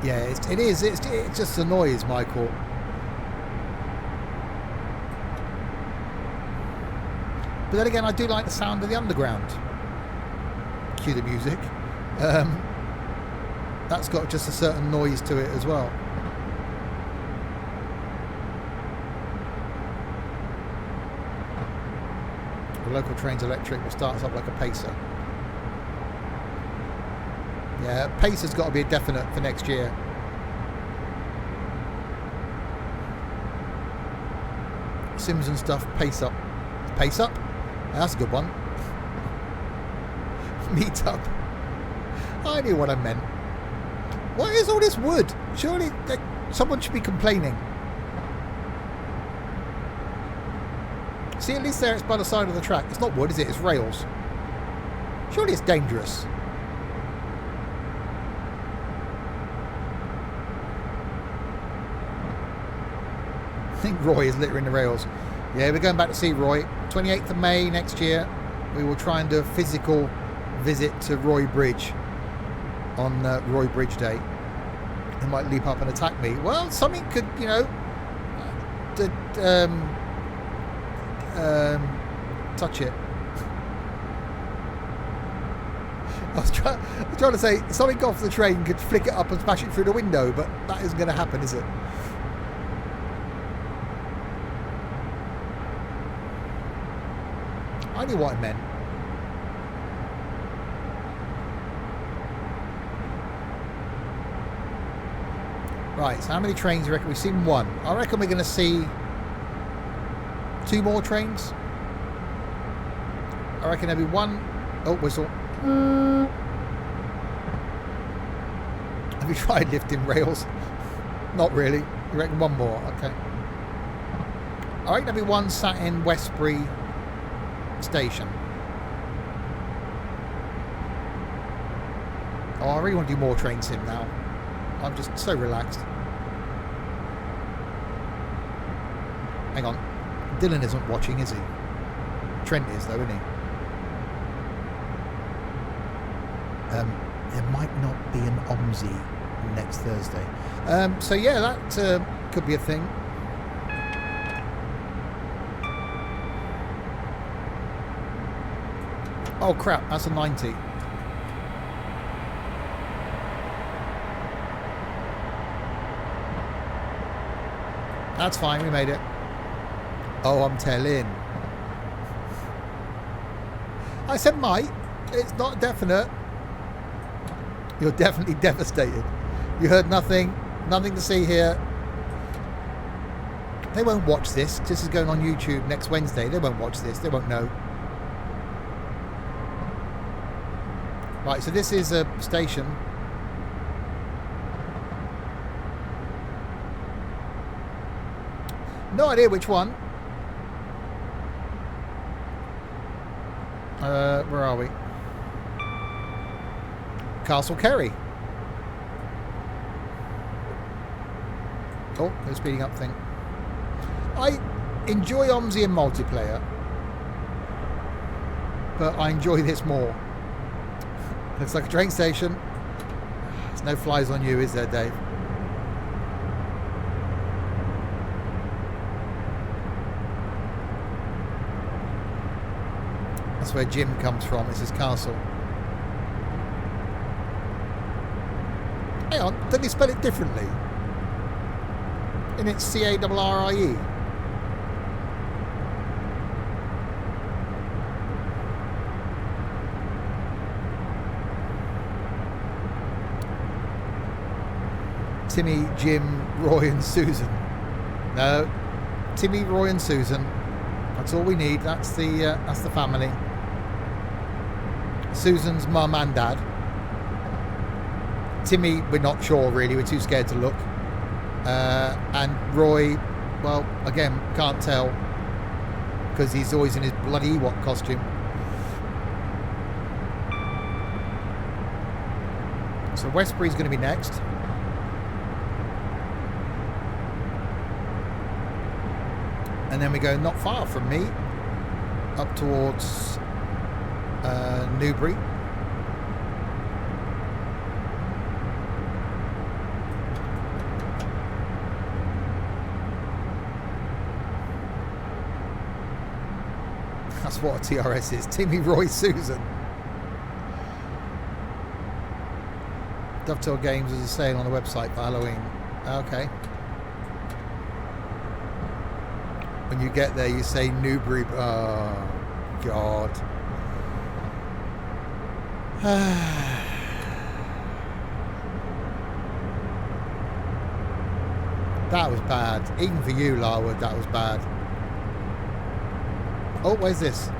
Yeah, it is. It's just the noise, Michael. But then again, I do like the sound of the underground. Cue the music. That's got just a certain noise to it as well. The local train's electric, but starts up like a pacer. Yeah, pacer's got to be a definite for next year. Sims and stuff, pace up. Pace up? That's a good one. Meet up. I knew what I meant. What is all this wood? Surely someone should be complaining. See, at least there it's by the side of the track. It's not wood, is it? It's rails. Surely it's dangerous. I think Roy is littering the rails. Yeah, we're going back to see Roy. 28th of May next year, we will try and do a physical visit to Roy Bridge on Roy Bridge Day. He might leap up and attack me. Well, something could, you know, touch it. I was trying to say something off the train could flick it up and smash it through the window, but that isn't going to happen, is it? I knew what I meant. Right, so how many trains do you reckon? We've seen one. I reckon we're going to see 2 more trains. I reckon there'll be one. Oh, whistle. Have you tried lifting rails? Not really. You reckon one more? Okay. I reckon there'll be one sat in Westbury station. Oh, I really want to do more train sim now. I'm just so relaxed. Hang on. Dylan isn't watching, is he? Trent is, though, isn't he? There might not be an OMSI next Thursday. So yeah, that could be a thing. Oh crap, that's a 90. That's fine, we made it. Oh, I'm telling. I said might. It's not definite. You're definitely devastated. You heard nothing. Nothing to see here. They won't watch this. This is going on YouTube next Wednesday. They won't watch this. They won't know. Right, so this is a station. No idea which one. Where are we? Castle Kerry. Oh, the speeding up thing. I enjoy OMSI in multiplayer, but I enjoy this more. Looks like a train station. There's no flies on you, is there, Dave? That's where Jim comes from. It's his castle. Hang on, didn't he spell it differently? And it's C-A-R-R-I-E. Timmy, Jim, Roy and Susan. No, Timmy, Roy and Susan. That's all we need. That's the family. Susan's mum and dad. Timmy, we're not sure really. We're too scared to look. And Roy, well, again, can't tell because he's always in his bloody Ewok costume. So Westbury's going to be next. And then we go not far from me up towards Newbury. That's what a TRS is. Timmy, Roy, Susan. Dovetail Games is a sale on the website for Halloween. Okay. When you get there, you say Newbury. Oh, God. That was bad. Even for you, Larwood, that was bad. Oh, where's this?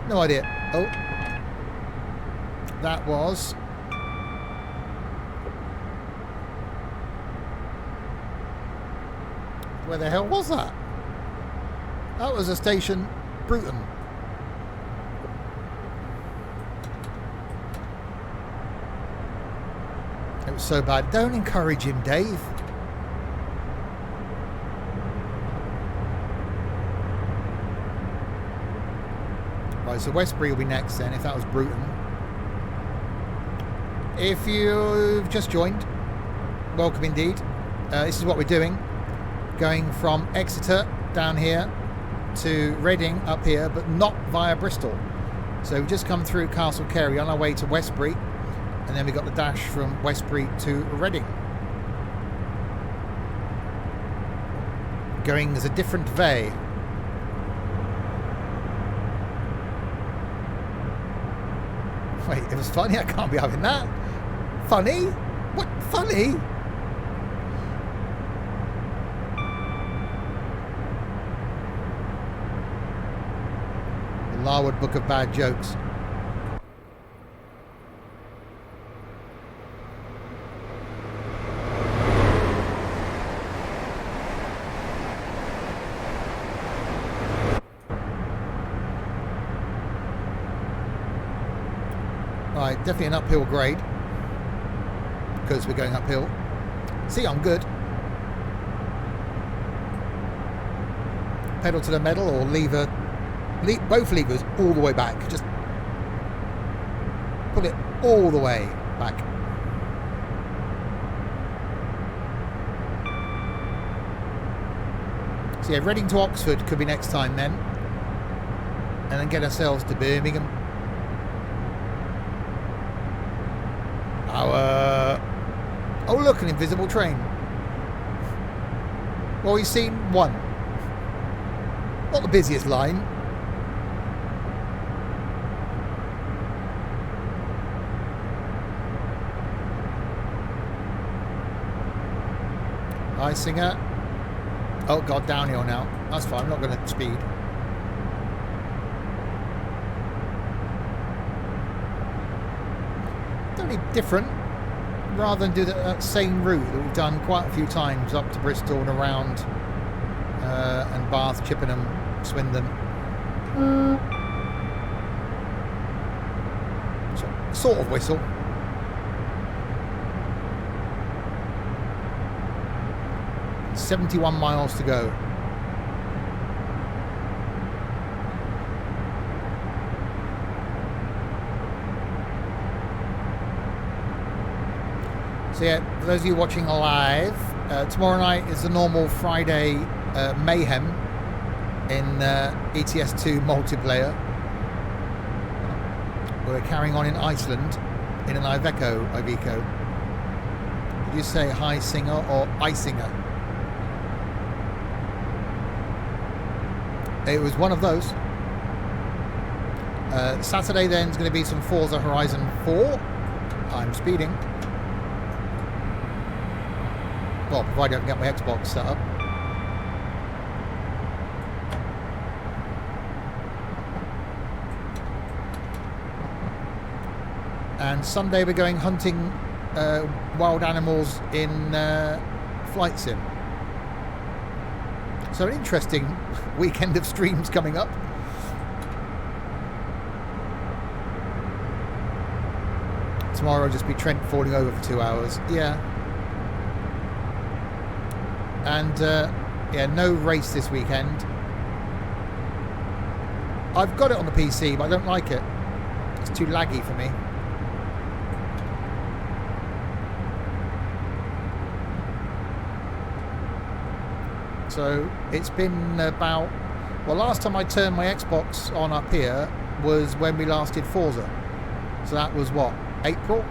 No idea. Oh. That was... Where the hell was that? That was a station, Bruton. It was so bad. Don't encourage him, Dave. Right, so Westbury will be next then, if that was Bruton. If you've just joined, welcome indeed. This is what we're doing. Going from Exeter down here to Reading up here, but not via Bristol. So we've just come through Castle Carey on our way to Westbury, and then we got the dash from Westbury to Reading. Going as a different way. Wait, it was funny? I can't be having that. Funny? What? Funny? Larwood Book of Bad Jokes. Right, definitely an uphill grade because we're going uphill. See, I'm good. Pedal to the metal or lever. Both levers all the way back. Just put it all the way back. So yeah, Reading to Oxford could be next time then. And then get ourselves to Birmingham. Oh look, an invisible train. Well, we've seen one. Not the busiest line. Hi, Singer. Oh, God, downhill now. That's fine. I'm not going to speed. Don't need different. Rather than do that same route that we've done quite a few times up to Bristol and around and Bath, Chippenham, Swindon. So, sort of whistle. .71 miles to go. So yeah, for those of you watching live, tomorrow night is the normal Friday mayhem in ETS2 multiplayer. We're carrying on in Iceland in an Iveco. Did you say hi singer or Isinger? It was one of those. Saturday then is going to be some Forza Horizon 4. I'm speeding. Well, provided I can get my Xbox set up. And Sunday we're going hunting wild animals in Flight Sim. So an interesting weekend of streams coming up. Tomorrow will just be Trent falling over for 2 hours. Yeah. And yeah, no race this weekend. I've got it on the PC, but I don't like it. It's too laggy for me. So it's been about, well, last time I turned my Xbox on up here was when we last did Forza. So that was what, April?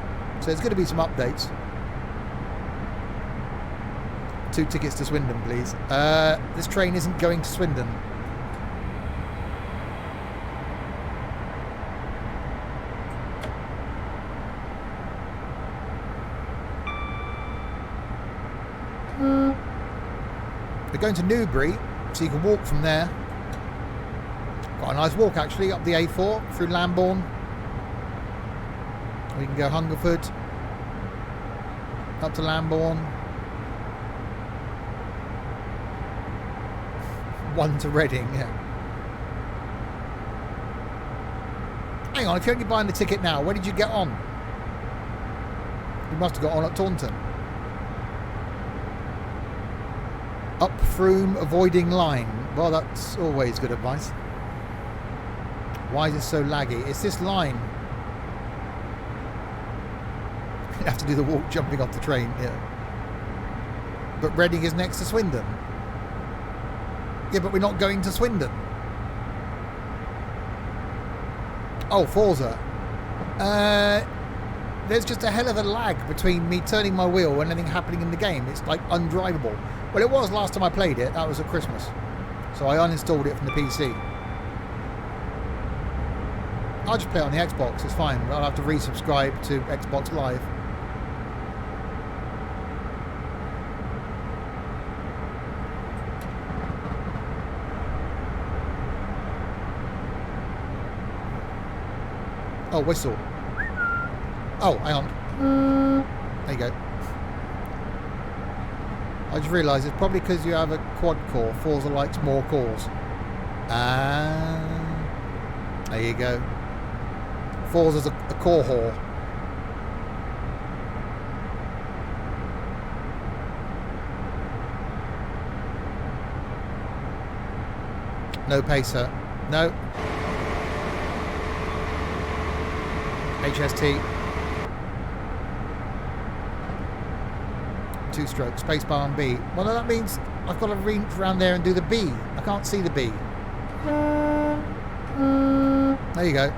So there's going to be some updates. 2 tickets to Swindon, please. This train isn't going to Swindon. We're going to Newbury, so you can walk from there. Quite a nice walk actually, up the A4 through Lambourne. We can go Hungerford, up to Lambourne, 1 to Reading. Yeah. Hang on, if you're only buying the ticket now, where did you get on? You must have got on at Taunton. Up Froome, avoiding line. Well, that's always good advice. Why is it so laggy? It's this line. You have to do the walk jumping off the train, yeah. But Reading is next to Swindon. Yeah, but we're not going to Swindon. Oh, Forza. There's just a hell of a lag between me turning my wheel and anything happening in the game. It's like undrivable. Well, it was last time I played it. That was at Christmas. So I uninstalled it from the PC. I'll just play it on the Xbox. It's fine. I'll have to resubscribe to Xbox Live. Oh, whistle. Oh, hang on. There you go. I just realised it's probably because you have a quad core. Forza likes more cores. There you go. Forza's a core whore. No pacer. No. HST. 2-stroke, spacebar and B. Well, no, that means I've got to reach around there and do the B. I can't see the B. There you go.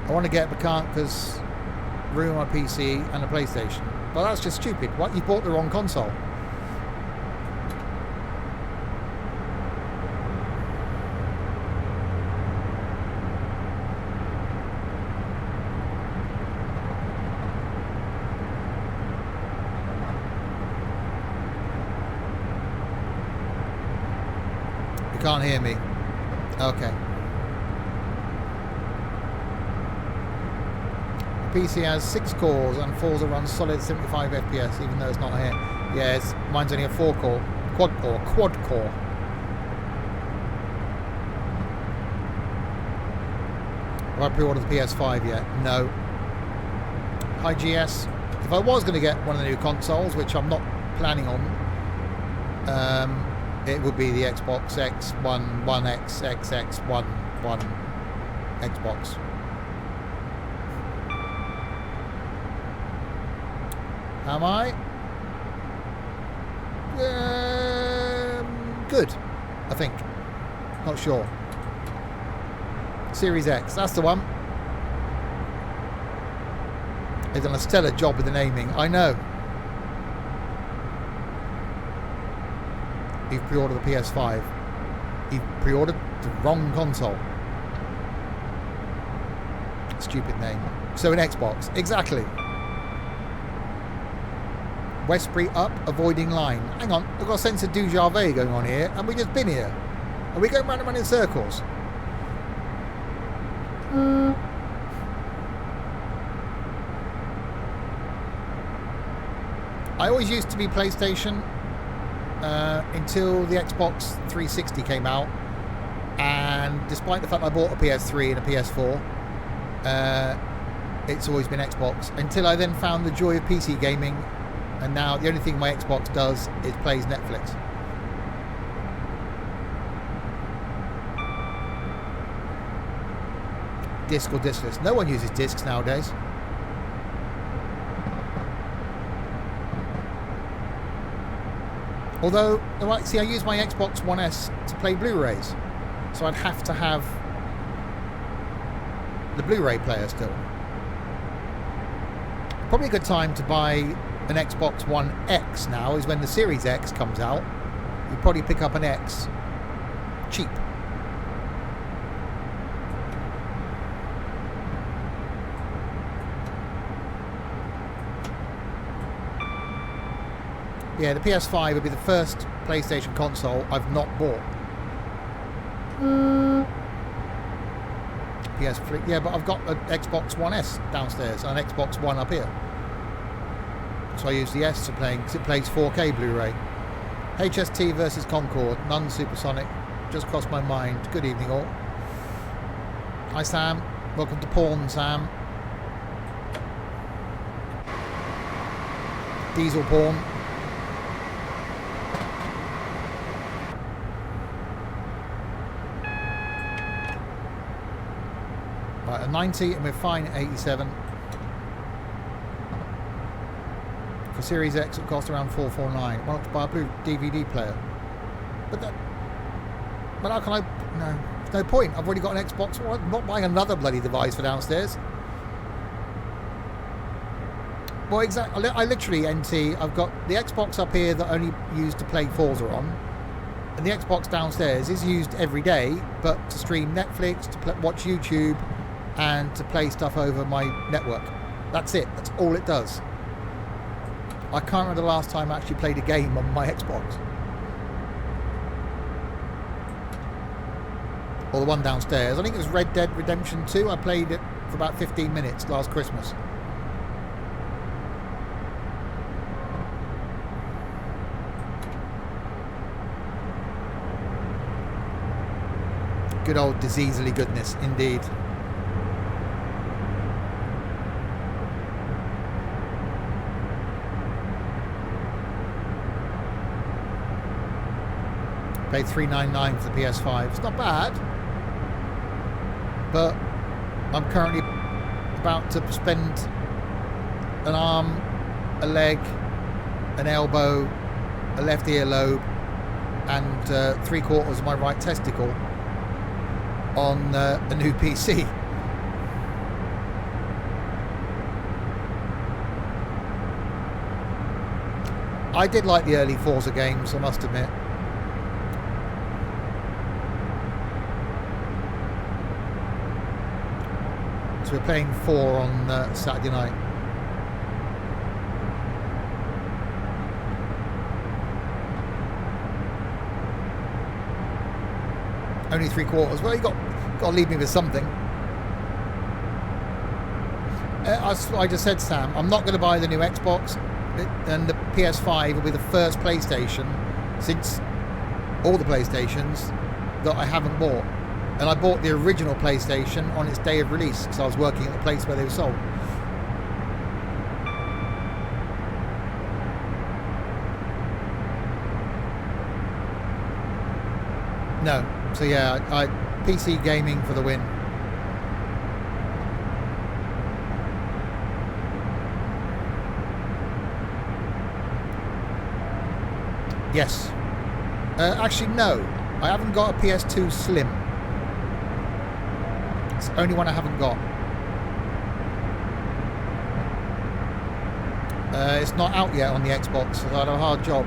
I want to get, but can't because room on my PC and a PlayStation. But that's just stupid. What? You bought the wrong console. Can't hear me. Okay. The PC has 6 cores and Forza runs solid 75 FPS even though it's not here. Yeah, mine's only a 4-core. Quad core. Have I pre-ordered the PS5 yet? No. Hi GS. If I was going to get one of the new consoles, which I'm not planning on, it would be the Xbox X, One X, XX, One Xbox. Am I? Good, I think. Not sure. Series X, that's the one. They've done a stellar job with the naming, I know. You've pre-ordered the PS5. You've pre-ordered the wrong console. Stupid name. So an Xbox, exactly. Westbury up, avoiding line. Hang on, I've got a sense of déjà vu going on here, and we've just been here. Are we going round and round in circles? I always used to be PlayStation until the Xbox 360 came out, and despite the fact I bought a PS3 and a PS4, it's always been Xbox until I then found the joy of PC gaming, and now the only thing my Xbox does is plays Netflix. Disc or discless. No one uses discs nowadays. Although, see, I use my Xbox One S to play Blu-rays, so I'd have to have the Blu-ray player still. Probably a good time to buy an Xbox One X now is when the Series X comes out. You probably pick up an X cheap. Yeah, the PS5 would be the first PlayStation console I've not bought. PS3, yeah, but I've got an Xbox One S downstairs and an Xbox One up here. So I use the S to play because it plays 4K Blu-ray. HST versus Concorde, none supersonic. Just crossed my mind. Good evening all. Hi Sam, welcome to Porn Sam. Diesel porn. Right, a 90 and we're fine at 87. For Series X it costs around 449. Why not to buy a blue DVD player? But how can I? No, there's no point. I've already got an Xbox. I'm not buying another bloody device for downstairs. Well, exactly. I literally, NT, I've got the Xbox up here that I only use to play Forza on, and the Xbox downstairs is used every day, but to stream Netflix, to watch YouTube, and to play stuff over my network. That's it. That's all it does. I can't remember the last time I actually played a game on my Xbox. Or the one downstairs. I think it was Red Dead Redemption 2. I played it for about 15 minutes last Christmas. Good old diseasely goodness, indeed. Paid $399 for the PS5. It's not bad, but I'm currently about to spend an arm, a leg, an elbow, a left earlobe, and 3/4 of my right testicle on a new PC. I did like the early Forza games, I must admit. So we're playing 4 on Saturday night. Only 3/4. Well, you got to leave me with something. I just said, Sam, I'm not going to buy the new Xbox, and the PS5 will be the first PlayStation since all the PlayStations that I haven't bought. And I bought the original PlayStation on its day of release because I was working at the place where they were sold. No. So yeah, PC gaming for the win. Yes. Actually, no. I haven't got a PS2 Slim. It's the only one I haven't got. It's not out yet on the Xbox, so I had a hard job.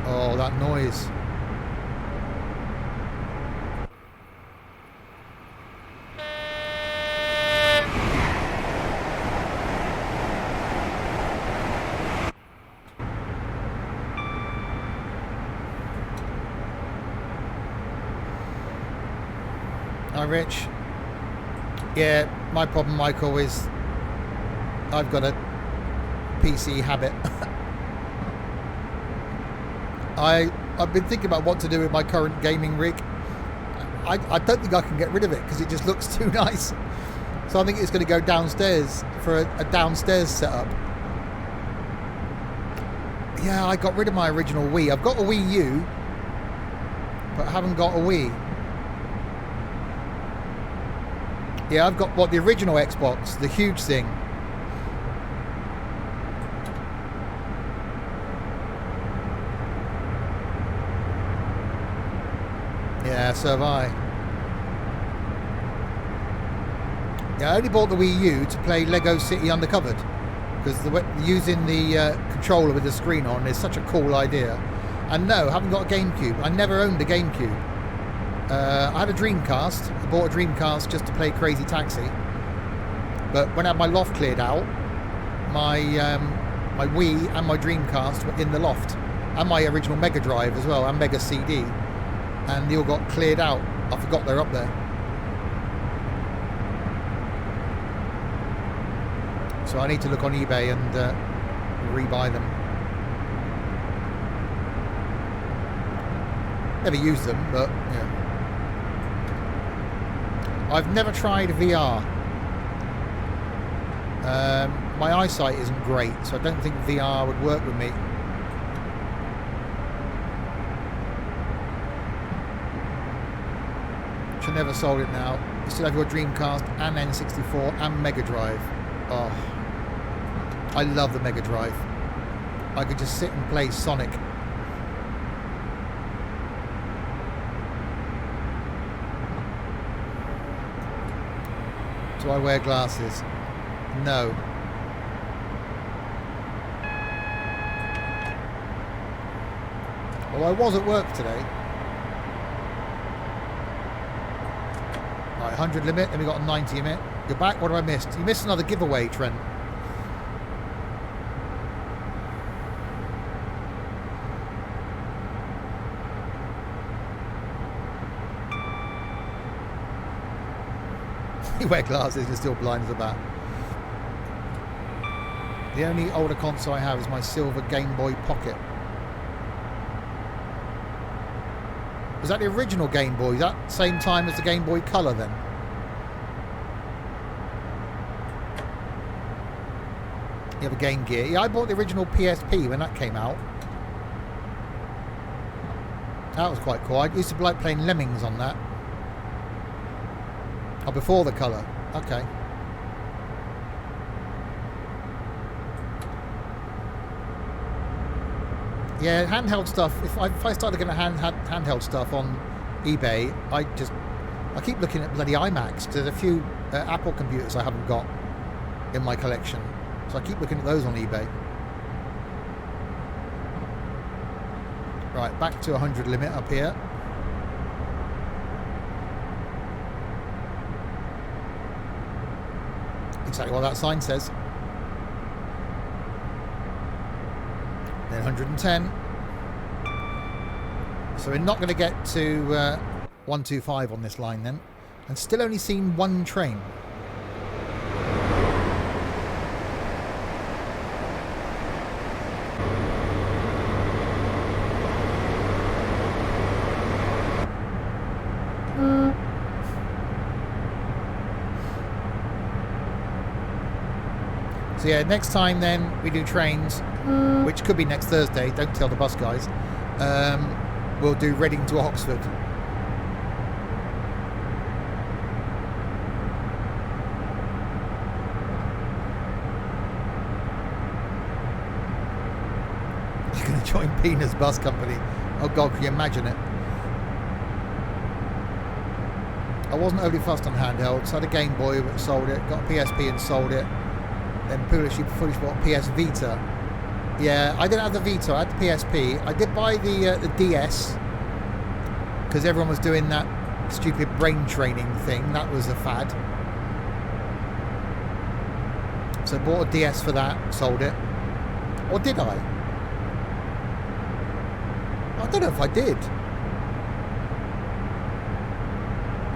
Oh, that noise. Hi, Rich. Yeah, my problem, Michael, is I've got a PC habit. I've been thinking about what to do with my current gaming rig. I don't think I can get rid of it because it just looks too nice. So I think it's going to go downstairs for a downstairs setup. Yeah, I got rid of my original Wii. I've got a Wii U, but I haven't got a Wii. Yeah, I've got the original Xbox, the huge thing. Yeah, so have I. Yeah, I only bought the Wii U to play Lego City Undercovered because using the controller with the screen on is such a cool idea. And no, I haven't got a GameCube. I never owned a GameCube. I had a Dreamcast. I bought a Dreamcast just to play Crazy Taxi. But when I had my loft cleared out, my Wii and my Dreamcast were in the loft. And my original Mega Drive as well, and Mega CD. And they all got cleared out. I forgot they're up there. So I need to look on eBay and rebuy them. Never used them, but yeah. I've never tried VR. My eyesight isn't great, so I don't think VR would work with me. Should never sold it now. You still have your Dreamcast and N64 and Mega Drive. Oh, I love the Mega Drive. I could just sit and play Sonic. Do I wear glasses? No. Well, I was at work today. Right, 100 limit, then we got a 90 limit. You're back, what have I missed? You missed another giveaway, Trent. You wear glasses, you're still blind as a bat. The only older console I have is my silver Game Boy Pocket. Was that the original Game Boy? Is that same time as the Game Boy Color then? You have a Game Gear. Yeah, I bought the original PSP when that came out. That was quite cool. I used to like playing Lemmings on that. Oh, before the colour. Okay. Yeah, handheld stuff. If I started getting handheld stuff on eBay, I keep looking at bloody iMacs. There's a few Apple computers I haven't got in my collection, so I keep looking at those on eBay. Right, back to 100 limit up here. Exactly what that sign says. Then 110. So we're not going to get to 125 on this line then. And still only seen one train. So yeah, next time then we do trains, which could be next Thursday, don't tell the bus guys, we'll do Reading to Oxford. You're going to join Pina's bus company. Oh God, can you imagine it? I wasn't overly fussed on handhelds. I had a Game Boy but sold it. Got a PSP and sold it. Then foolishly bought a PS Vita. Yeah, I didn't have the Vita. I had the PSP. I did buy the DS because everyone was doing that stupid brain training thing. That was a fad. So I bought a DS for that. Sold it. Or did I? I don't know if I did.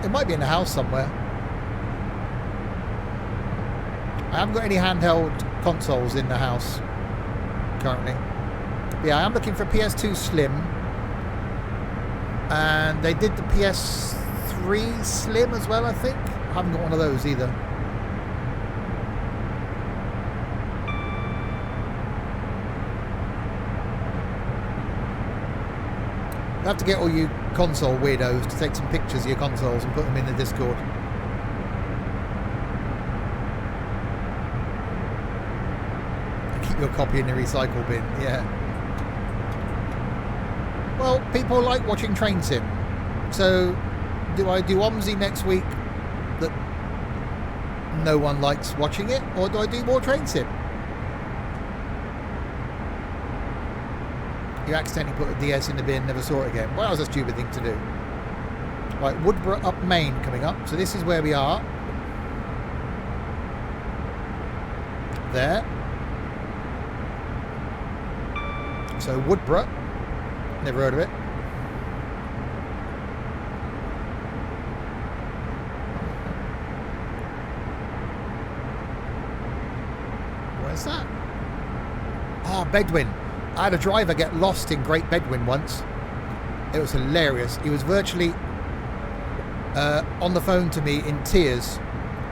It might be in the house somewhere. I haven't got any handheld consoles in the house currently. But yeah, I am looking for a PS2 Slim. And they did the PS3 Slim as well, I think. I haven't got one of those either. I have to get all you console weirdos to take some pictures of your consoles and put them in the Discord. And keep your copy in the recycle bin, yeah. Well, people like watching Train Sim. So, do I do OMSI next week that no one likes watching it? Or do I do more Train Sim? You accidentally put a DS in the bin, never saw it again. Well, that was a stupid thing to do. Right, Woodborough up Main coming up. So this is where we are. There. So Woodborough. Never heard of it. Where's that? Ah, Bedwin. I had a driver get lost in Great Bedwin once. It was hilarious. He was virtually on the phone to me in tears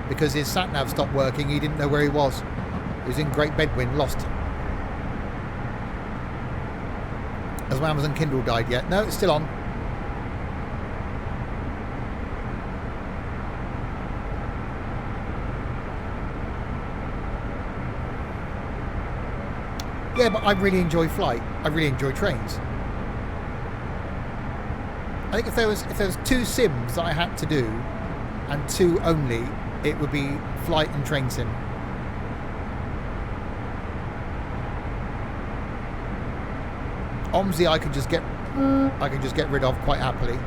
because his sat-nav stopped working. He didn't know where he was. He was in Great Bedwin, lost. Has my Amazon Kindle died yet? No, it's still on. Yeah, but I really enjoy flight. I really enjoy trains. I think if there was 2 sims that I had to do, and 2 only, it would be flight and train sim. OMSI I could just get rid of quite happily.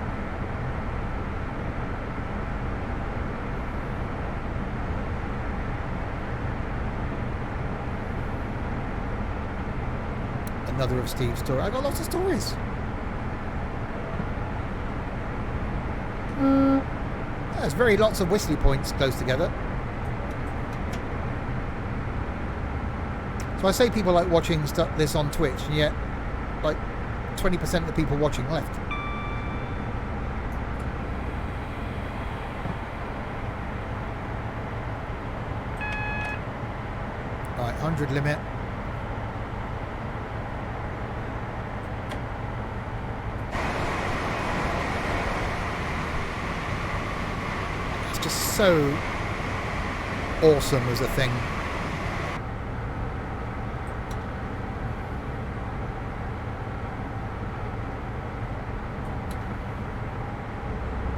Another of Steve's stories. I got lots of stories. There's very lots of whistly points close together. So I say people like watching this on Twitch, and yet like 20% of the people watching left. Right, 100 limit. So awesome as a thing.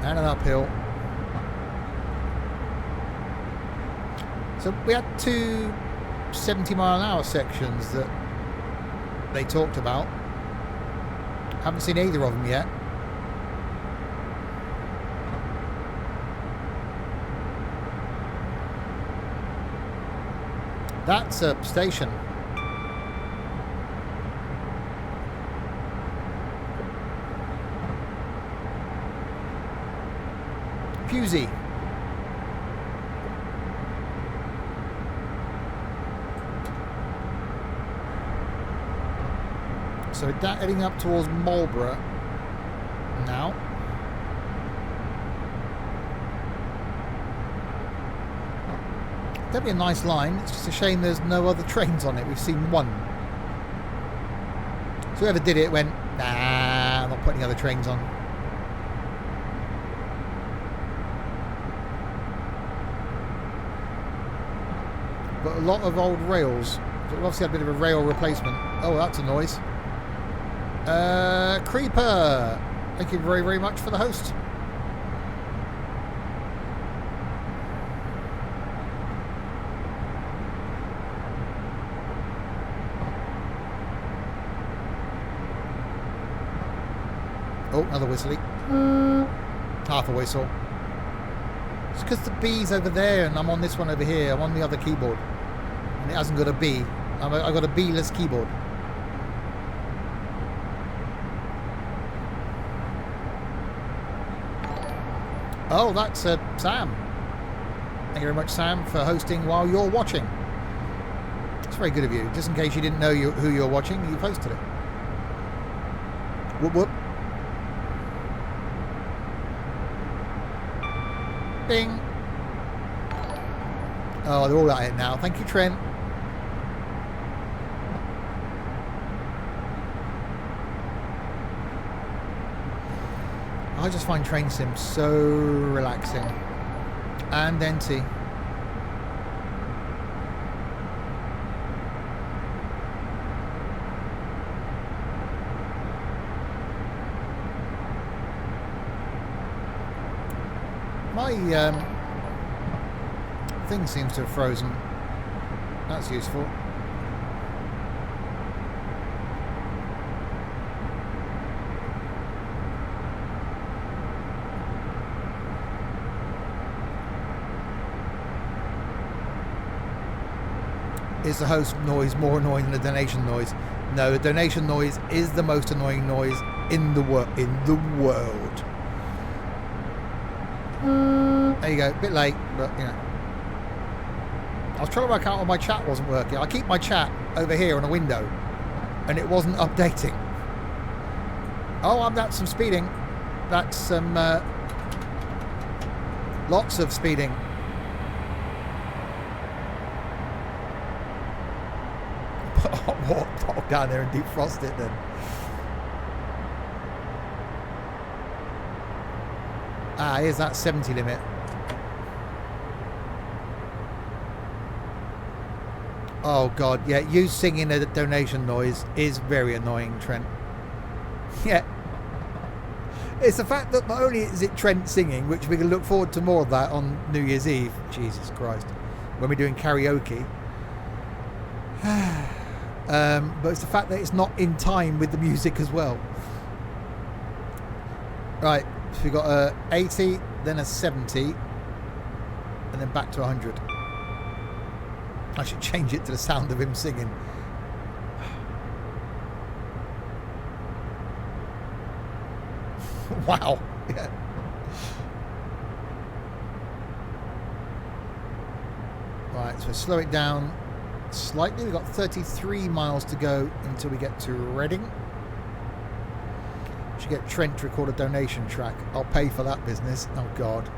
And an uphill. So we had 2 70-mile-an-hour sections that they talked about. Haven't seen either of them yet. That's a station. Pusey. So that heading up towards Marlborough now. That'd be a nice line. It's just a shame there's no other trains on it. We've seen one. So whoever did it went, nah, I'm not putting other trains on. But a lot of old rails. So we obviously had a bit of a rail replacement. Oh, that's a noise. Creeper, thank you very, very much for the host. Oh, another whistly. Half a whistle. It's because the B's over there and I'm on this one over here. I'm on the other keyboard. And it hasn't got a B. I've got a B-less keyboard. Oh, that's Sam. Thank you very much, Sam, for hosting while you're watching. It's very good of you. Just in case you didn't know who you're watching, you posted it. Whoop, whoop. Bing. Oh, they're all at it now. Thank you, Trent. I just find train sims so relaxing. And NT. My thing seems to have frozen. That's useful. Is the host noise more annoying than the donation noise? No, the donation noise is the most annoying noise in the world. There you go, a bit late, but you know. I was trying to work out why my chat wasn't working. I keep my chat over here on a window, and it wasn't updating. Oh, that's some speeding. That's some lots of speeding. Walk down there and defrost it then. Ah, here's that 70 limit. Oh god, yeah, you singing a donation noise is very annoying, Trent. Yeah. It's the fact that not only is it Trent singing, which we can look forward to more of that on New Year's Eve, Jesus Christ, when we're doing karaoke. But it's the fact that it's not in time with the music as well. Right, so we've got a 80, then a 70, and then back to 100. I should change it to the sound of him singing. Wow. Yeah. Right, so slow it down slightly. We've got 33 miles to go until we get to Reading. Should get Trent to record a donation track. I'll pay for that business. Oh god.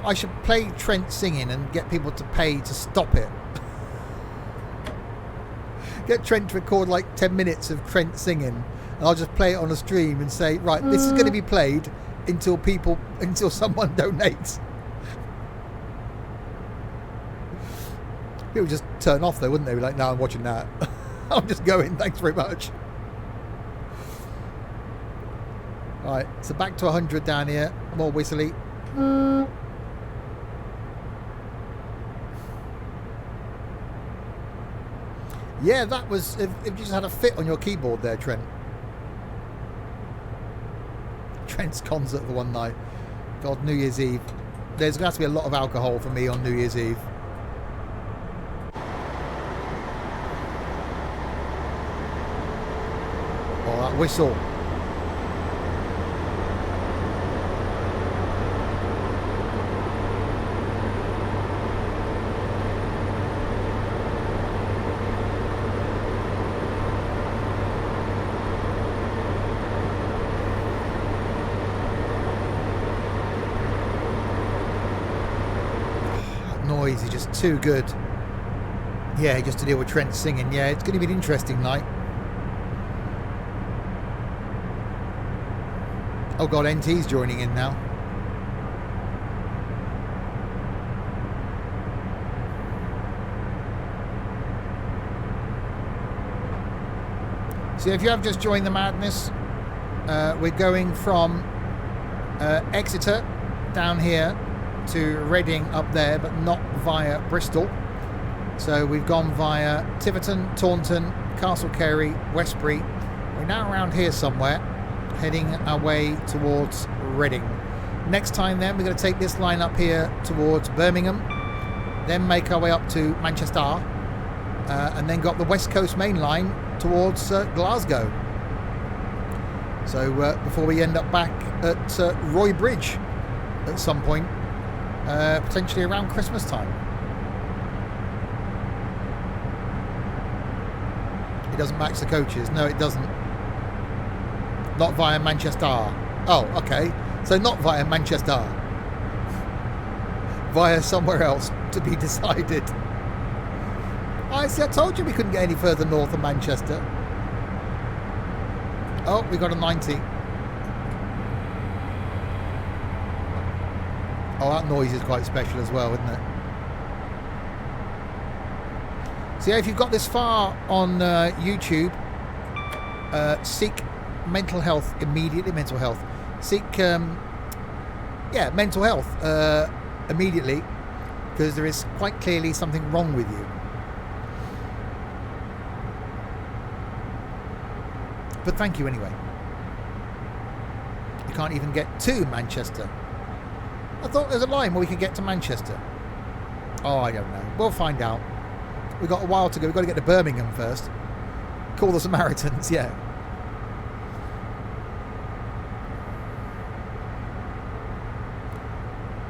I should play Trent singing and get people to pay to stop it. Get Trent to record like 10 minutes of Trent singing, and I'll just play it on a stream and say, right, this is going to be played until someone donates. People just turn off though, wouldn't they? Be like, no, I'm watching that. I'm just going, thanks very much. Right, so back to 100 down here. More whistly. Yeah, that was if you just had a fit on your keyboard there, Trent. Trent's concert for one night. God, New Year's Eve. There's going to have to be a lot of alcohol for me on New Year's Eve. Oh, that whistle. Noise is just too good. Yeah, just to deal with Trent singing. Yeah, it's going to be an interesting night. Oh god, NT's joining in now. So if you have just joined the madness, we're going from Exeter down here to Reading up there, but not via Bristol. So we've gone via Tiverton, Taunton, Castle Carey, Westbury. We're now around here somewhere, heading our way towards Reading. Next time then, we're going to take this line up here towards Birmingham, then make our way up to Manchester, and then got the West Coast main line towards Glasgow. So before we end up back at Roy Bridge at some point, potentially around Christmas time. It doesn't match the coaches. No, it doesn't. Not via Manchester. Oh, okay. So not via Manchester. Via somewhere else to be decided. I see, I told you we couldn't get any further north of Manchester. Oh, we got a 90. Oh, that noise is quite special as well, isn't it? So yeah, if you've got this far on YouTube, seek mental health immediately. Mental health. Seek, mental health immediately, because there is quite clearly something wrong with you. But thank you anyway. You can't even get to Manchester. I thought there's a line where we could get to Manchester. Oh, I don't know. We'll find out. We've got a while to go. We've got to get to Birmingham first. Call the Samaritans, yeah.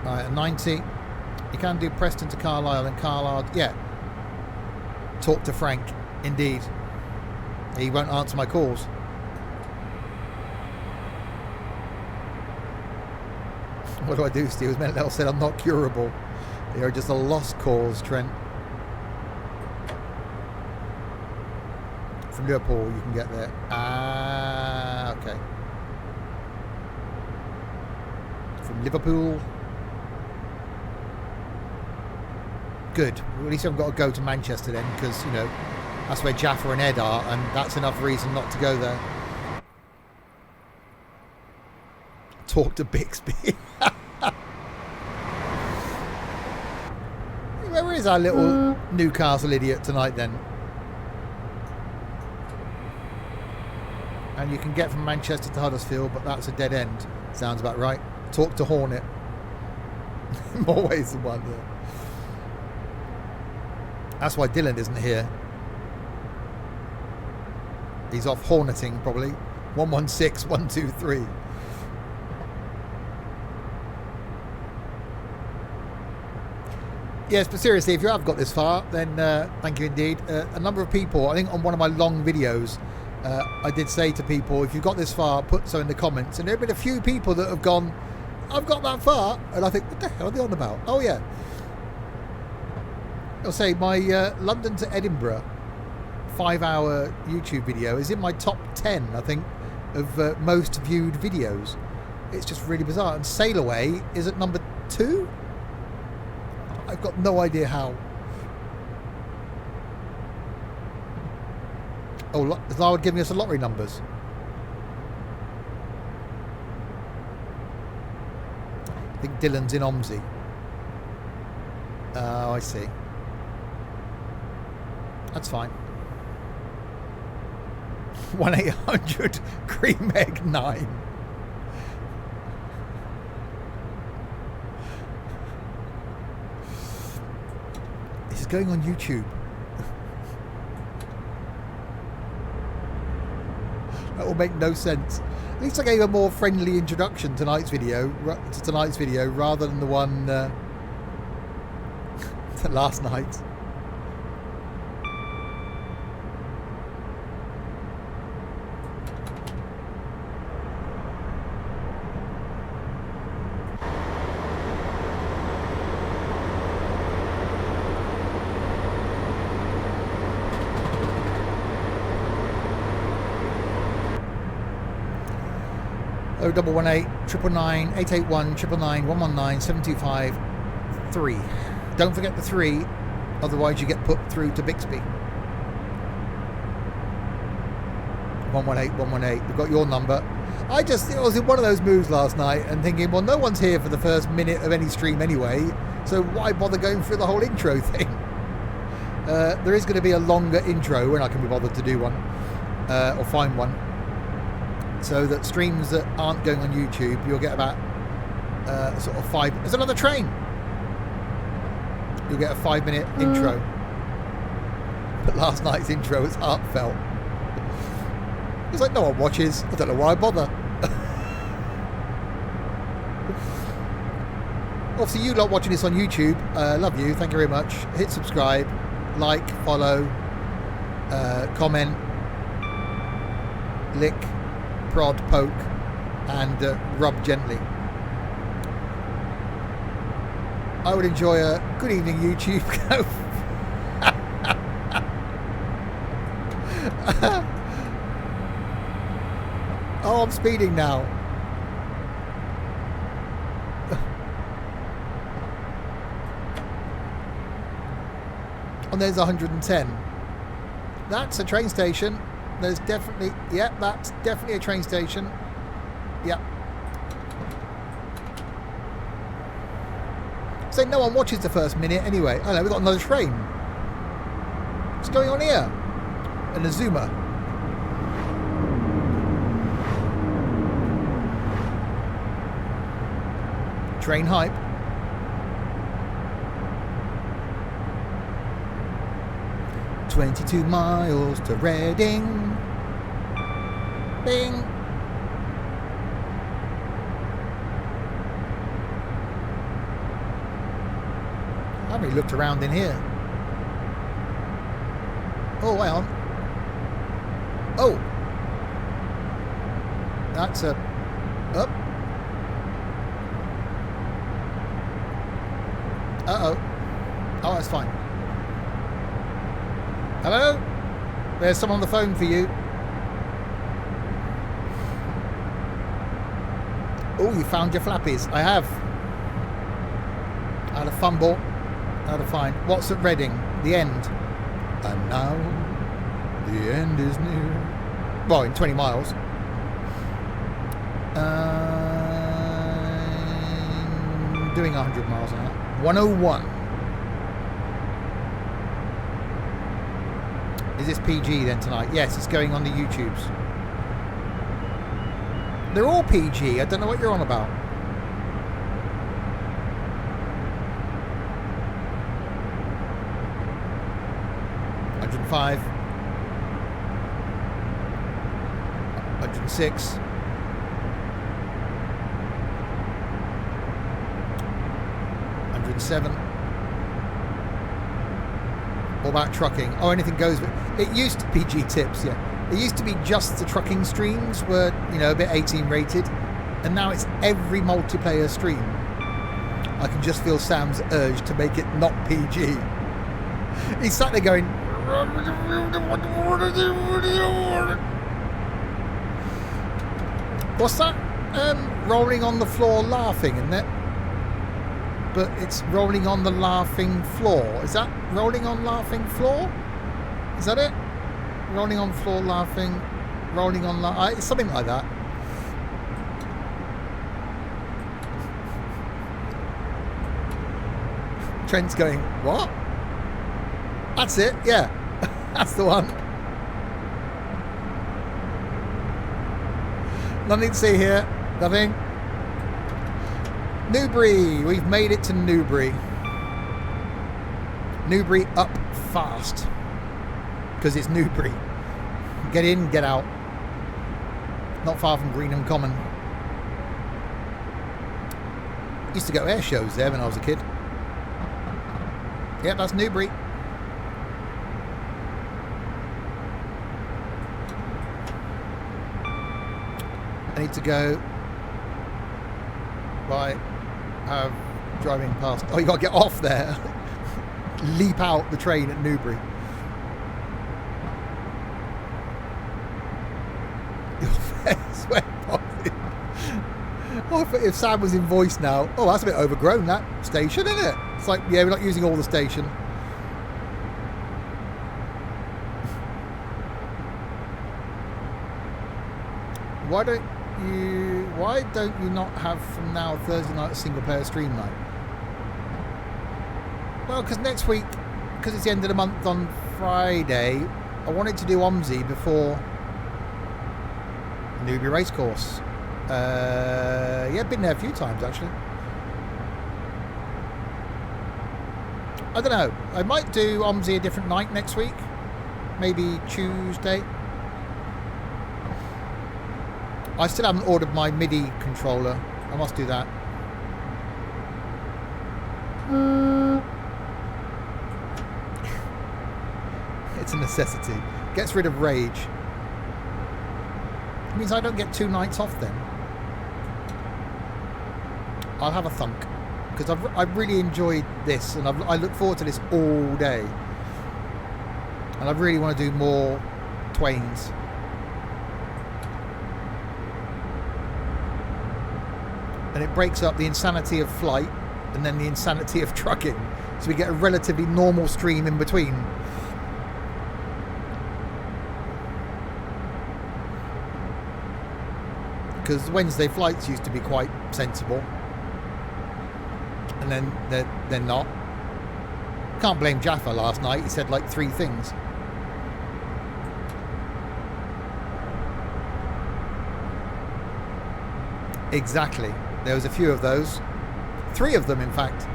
Right, 90. You can do Preston to Carlisle and Carlisle. Yeah. Talk to Frank, indeed. He won't answer my calls. What do I do, Steve? As mental health said, I'm not curable. You're just a lost cause, Trent. From Liverpool, you can get there. Ah, okay. From Liverpool. Good. Well, at least I've got to go to Manchester then, because, you know, that's where Jaffa and Ed are, and that's enough reason not to go there. Talk to Bixby. Where is our little Newcastle idiot tonight then? And you can get from Manchester to Huddersfield, but that's a dead end. Sounds about right. Talk to Hornet. More ways than one, yeah. That's why Dylan isn't here. He's off horneting, probably. 116, 123. Yes, but seriously, if you have got this far, then thank you indeed. A number of people, I think on one of my long videos, I did say to people, if you've got this far, put so in the comments. And there have been a few people that have gone, I've got that far. And I think, what the hell are they on about? Oh, yeah. I'll say my London to Edinburgh 5-hour YouTube video is in my top 10, I think, of most viewed videos. It's just really bizarre. And Sail Away is at number 2? I've got no idea how. Oh, is Larwood giving us the lottery numbers? I think Dylan's in Omsey. Oh, I see. That's fine. 1-800 Cream Egg 9. This is going on YouTube. That will make no sense. At least I gave a more friendly introduction to tonight's video rather than the one last night. Oh, 118 999 881 999 119 725 3. Don't forget the 3, otherwise you get put through to Bixby. 118, 118. We've got your number. I was in one of those moves last night and thinking, well, no one's here for the first minute of any stream anyway, so why bother going through the whole intro thing? There is going to be a longer intro when I can be bothered to do one, or find one, so that streams that aren't going on YouTube, you'll get about sort of 5. There's another train. You'll get a 5-minute intro. But last night's intro was heartfelt. It's like, no one watches. I don't know why I bother. Obviously, you lot watching this on YouTube, love you. Thank you very much. Hit subscribe, like, follow, comment, lick, prod, poke, and rub gently. I would enjoy a good evening, YouTube. Oh, I'm speeding now. And there's 110. That's a train station. There's definitely, yep, that's definitely a train station. Yep. So no one watches the first minute anyway. Oh no, we've got another train. What's going on here? An Azuma. Train hype. "22 miles to Reading." Bing. I haven't really looked around in here. Oh, hang on. Oh. That's a... Up. Uh-oh. Oh, that's fine. Hello? There's someone on the phone for you. Oh, you found your flappies. I have. I had a fumble. How to find. What's at Reading? The end. And now, the end is near. Well, in 20 miles. Doing 100 miles an hour. 101. Is this PG then tonight? Yes, it's going on the YouTubes. They're all PG. I don't know what you're on about. $105. 106. 107. What about trucking? Oh, anything goes. It used to PG tips, yeah. It used to be just the trucking streams were, you know, a bit 18 rated, and now it's every multiplayer stream. I can just feel Sam's urge to make it not PG. He's sat there going, what's that? Rolling on the floor laughing, isn't it? But it's rolling on the laughing floor. Is that rolling on laughing floor? Is that it? Rolling on floor laughing, rolling on something like that. Trent's going, what? That's it, yeah. That's the one. Nothing to see here. Nothing. Newbury. We've made it to Newbury. Newbury up fast. Because it's Newbury. Get in, get out. Not far from Greenham Common. Used to go air shows there when I was a kid. Yep, that's Newbury. I need to go by driving past. Oh, you got to get off there. Leap out the train at Newbury. Oh, if Sam was in voice now. Oh, that's a bit overgrown, that station, isn't it? It's like, yeah, we're not using all the station. Why don't you not have from now Thursday night a single player stream night? Well, because next week, because it's the end of the month on Friday, I wanted to do OMSI before Newbury Racecourse. Yeah, been there a few times actually. I don't know. I might do OMSI a different night next week. Maybe Tuesday. I still haven't ordered my MIDI controller. I must do that. It's a necessity. Gets rid of rage. It means I don't get 2 nights off then. I'll have a thunk. Because I've really enjoyed this, and I look forward to this all day. And I really want to do more Twains. And it breaks up the insanity of flight and then the insanity of trucking. So we get a relatively normal stream in between. Because Wednesday flights used to be quite sensible. And then they're not. Can't blame Jaffa last night. He said like 3 things. Exactly. There was a few of those. 3 of them, in fact.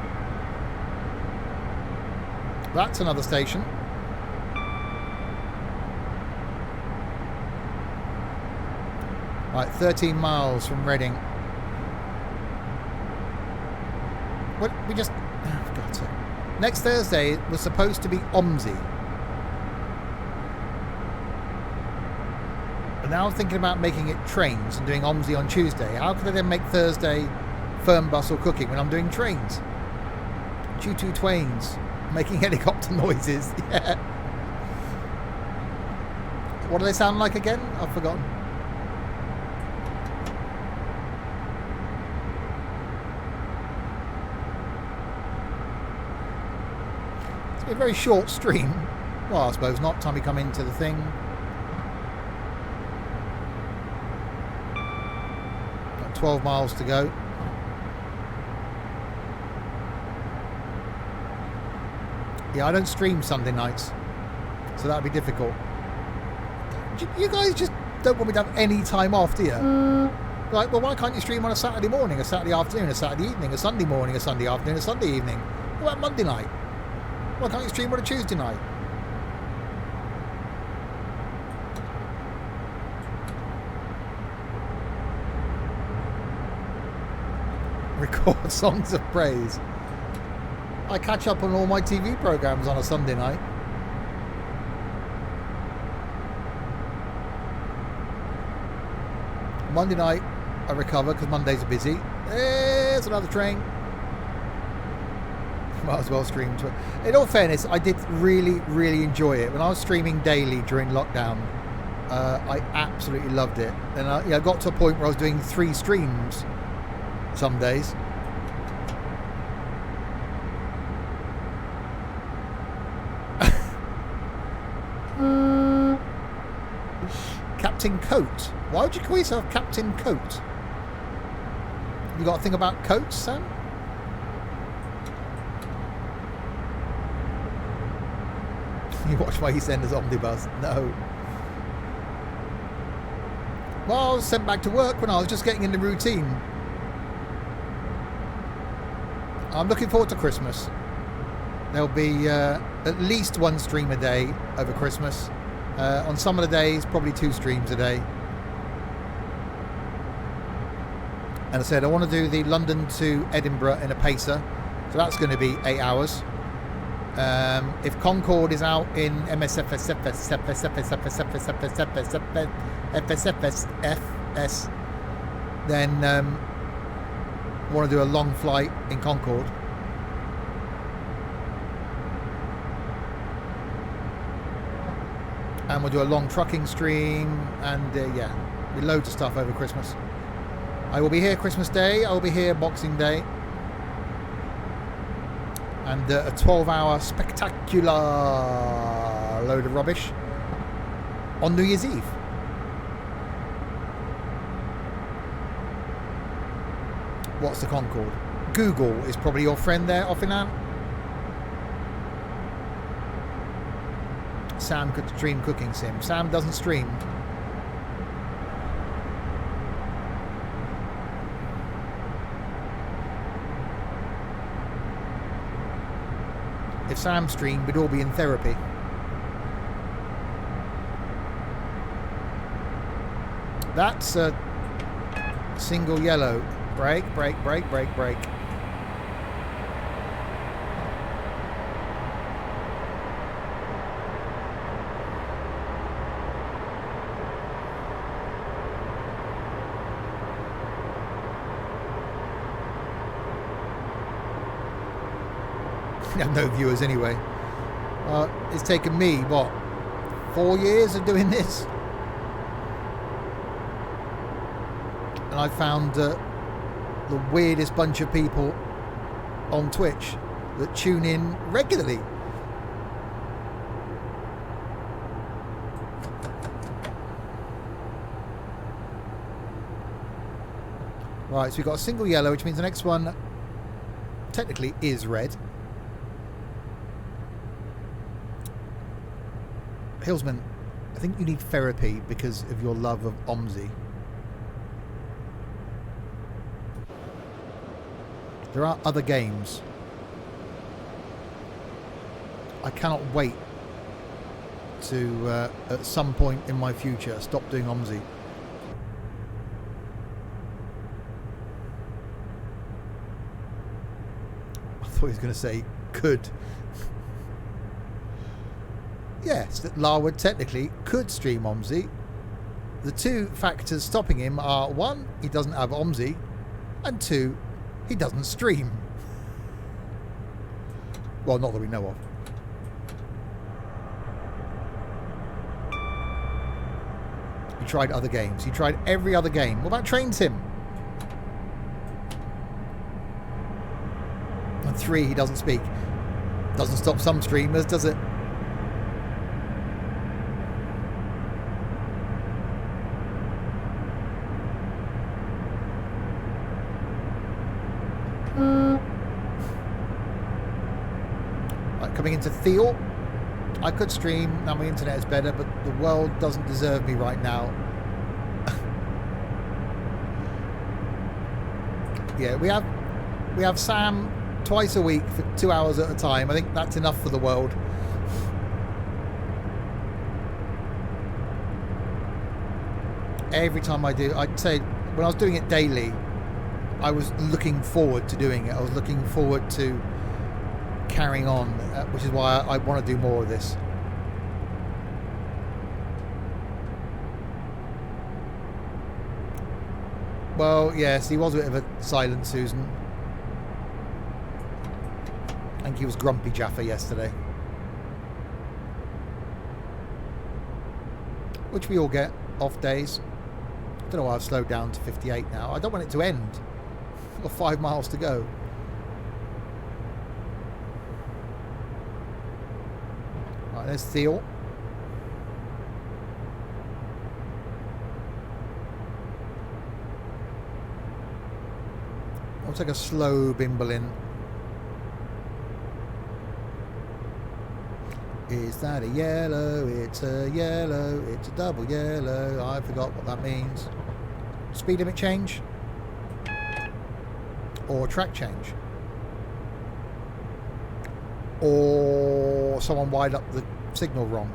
That's another station. Right, 13 miles from Reading. What we just... Oh, for God's sake. Next Thursday it was supposed to be OMSI. But now I'm thinking about making it trains and doing OMSI on Tuesday. How could I then make Thursday firm bus or cooking when I'm doing trains? Choo-choo Twains. Making helicopter noises. Yeah. What do they sound like again? I've forgotten. A very short stream. Well, I suppose not. Time we come into the thing. Got 12 miles to go. Yeah, I don't stream Sunday nights, so that'd be difficult. You guys just don't want me to have any time off, do you? Like, well, why can't you stream on a Saturday morning, a Saturday afternoon, a Saturday evening, a Sunday morning, a Sunday afternoon, a Sunday evening? What about Monday night? Why can't you stream on a Tuesday night? Record songs of praise. I catch up on all my TV programs on a Sunday night. Monday night I recover because Mondays are busy. There's another train. Might as well stream to it. In all fairness, I did really, really enjoy it. When I was streaming daily during lockdown, I absolutely loved it. And I got to a point where I was doing 3 streams some days. Captain Coat. Why would you call yourself Captain Coat? You got a thing about coats, Sam? You watch my EastEnders omnibus? No. Well, I was sent back to work when I was just getting in the routine. I'm looking forward to Christmas. There'll be at least 1 stream a day over Christmas. On some of the days, probably 2 streams a day. And I said I want to do the London to Edinburgh in a pacer. So that's going to be 8 hours. If Concorde is out in MSFS, then I want to do a long flight in Concorde. And we'll do a long trucking stream, and yeah, be loads of stuff over Christmas. I will be here Christmas Day, I will be here Boxing Day. And a 12-hour spectacular load of rubbish on New Year's Eve. What's the Concord? Google is probably your friend there, Offinan. Sam could stream cooking sim. Sam doesn't stream. If Sam streamed, we'd all be in therapy. That's a single yellow. Brake, brake, brake, brake, brake. I have no viewers anyway. It's taken me, what, 4 years of doing this? And I found the weirdest bunch of people on Twitch that tune in regularly. Right, so we've got a single yellow, which means the next one technically is red. Hillsman, I think you need therapy because of your love of OMSI. There are other games. I cannot wait to, at some point in my future, stop doing OMSI. I thought he was going to say could. Yes, that Larwood technically could stream OMSI. The two factors stopping him are, one, he doesn't have OMSI, and two, he doesn't stream. Well, not that we know of. He tried other games. He tried every other game. What about Train Sim? And three, he doesn't speak. Doesn't stop some streamers, does it? Coming into Theo. I could stream, now my internet is better, but the world doesn't deserve me right now. Yeah, we have Sam twice a week for 2 hours at a time. I think that's enough for the world. Every time I do, I'd say when I was doing it daily, I was looking forward to doing it. I was looking forward to carrying on, which is why I want to do more of this. Well, yes, he was a bit of a silent Susan. I think he was grumpy Jaffa yesterday. Which we all get, off days. I don't know why I've slowed down to 58 now. I don't want it to end. I've got 5 miles to go. Right, there's Theo. I'll take a slow bimble in. Is that a yellow? It's a yellow. It's a double yellow. I forgot what that means. Speed limit change? Or track change? Or someone wired up the signal wrong?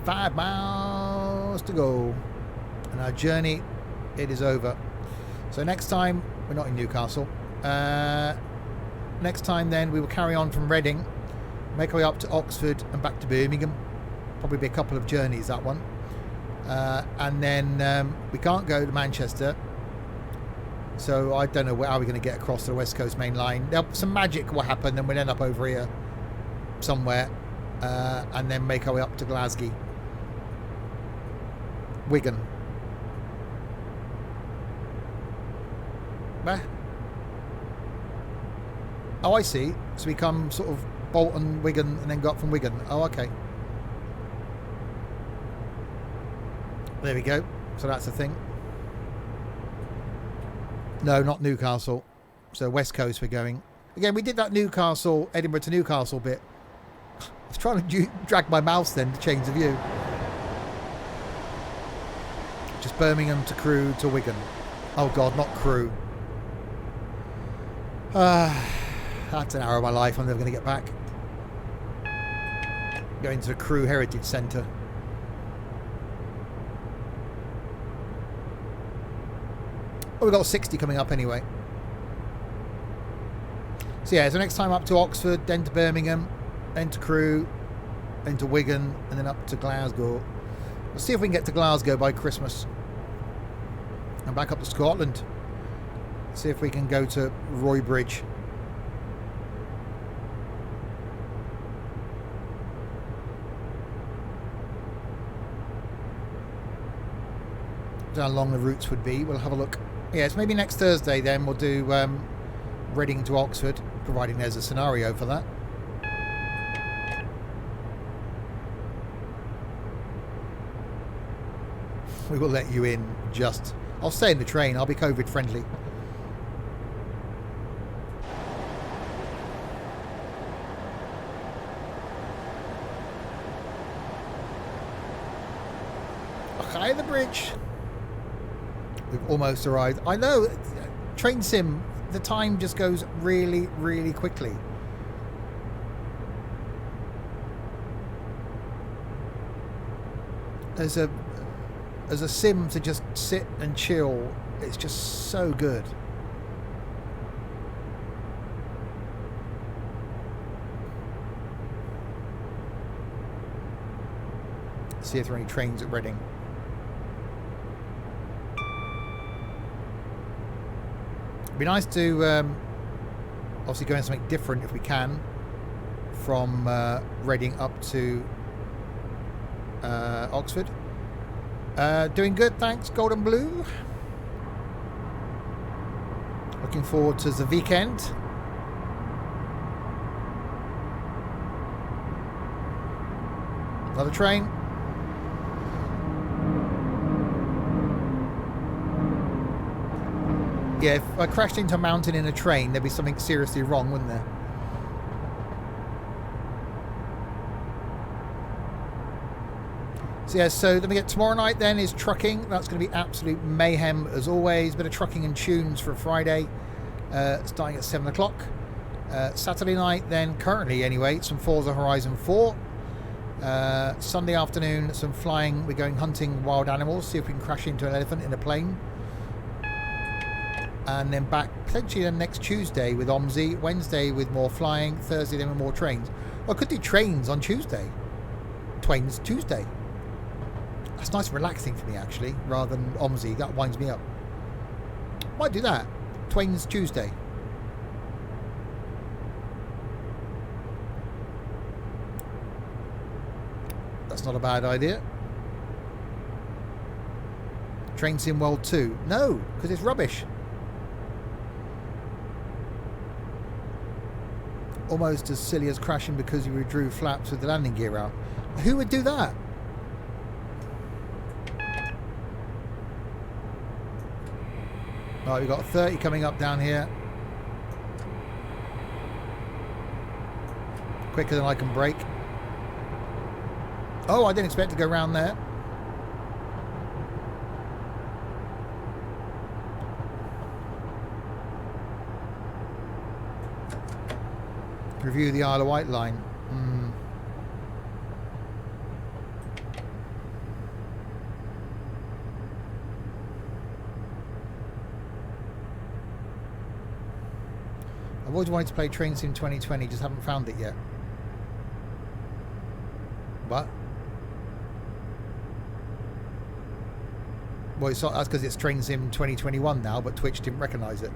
Five miles to go. And our journey, it is over. So next time, we're not in Newcastle. Next time then, we will carry on from Reading, make our way up to Oxford and back to Birmingham. Probably be a couple of journeys, that one. And then we can't go to Manchester. So I don't know how we're going to get across the West Coast Main Line. Some magic will happen, then we'll end up over here somewhere. And then make our way up to Glasgow. Wigan. Where? Oh, I see. So we come sort of Bolton, Wigan, and then go up from Wigan. Oh, okay. There we go. So that's the thing. No, not Newcastle. So West Coast we're going. Again, we did that Newcastle, Edinburgh to Newcastle bit. I was trying to drag my mouse then to change the view. Just Birmingham to Crewe to Wigan. Oh God, not Crewe. That's an hour of my life I'm never going to get back. Going to the Crewe Heritage Centre. Oh, we've got 60 coming up anyway. So yeah, so next time up to Oxford, then to Birmingham, then to Crewe, then to Wigan, and then up to Glasgow. We'll see if we can get to Glasgow by Christmas. And back up to Scotland. See if we can go to Roybridge. Don't know how long the routes would be. We'll have a look. Yes, maybe next Thursday then we'll do Reading to Oxford, providing there's a scenario for that. We will let you in just... I'll stay in the train. I'll be COVID friendly. Okay, the bridge. We've almost arrived. I know, train sim, the time just goes really, really quickly. As a sim to just sit and chill, it's just so good. See if there are any trains at Reading. It'd be nice to obviously go in something different if we can from Reading up to Oxford. Doing good, thanks, Golden Blue. Looking forward to the weekend. Another train. Yeah, if I crashed into a mountain in a train, there'd be something seriously wrong, wouldn't there? So yeah, so then we get tomorrow night then is trucking. That's going to be absolute mayhem as always. Bit of trucking and tunes for a Friday, starting at 7 o'clock. Saturday night then, currently anyway, some Forza Horizon 4. Sunday afternoon, some flying. We're going hunting wild animals, see if we can crash into an elephant in a plane. And then back potentially then next Tuesday with OMSI, Wednesday with more flying, Thursday then with more trains. Well, I could do trains on Tuesday. Twain's Tuesday. That's nice and relaxing for me actually, rather than OMSI. That winds me up. Might do that. Twain's Tuesday. That's not a bad idea. Train Sim World 2. No, because it's rubbish. Almost as silly as crashing because you withdrew flaps with the landing gear out. Who would do that? Right, we've got 30 coming up down here. Quicker than I can brake. Oh, I didn't expect to go round there. Review the Isle of Wight line. I've always wanted to play Train Sim 2020, just haven't found it yet. What? Well, it's not, that's because it's Train Sim 2021 now, but Twitch didn't recognise it.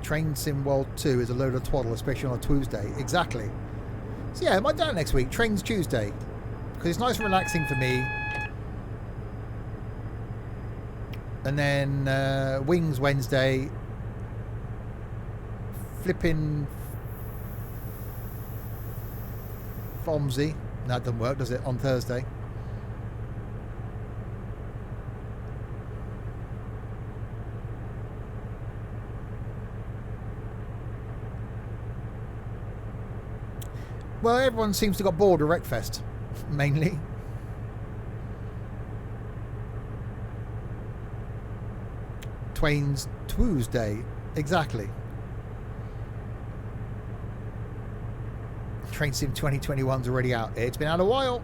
Train Sim World 2 is a load of twaddle, especially on a Tuesday. Exactly. So yeah, I might do it next week. Trains Tuesday. Because it's nice and relaxing for me. And then Wings Wednesday. flipping Fomsey. No, it doesn't work, does it? On Thursday. Well, everyone seems to got bored of Wreckfest, mainly. Twain's Tuesday, exactly. Train Sim 2021's already out. It's been out a while.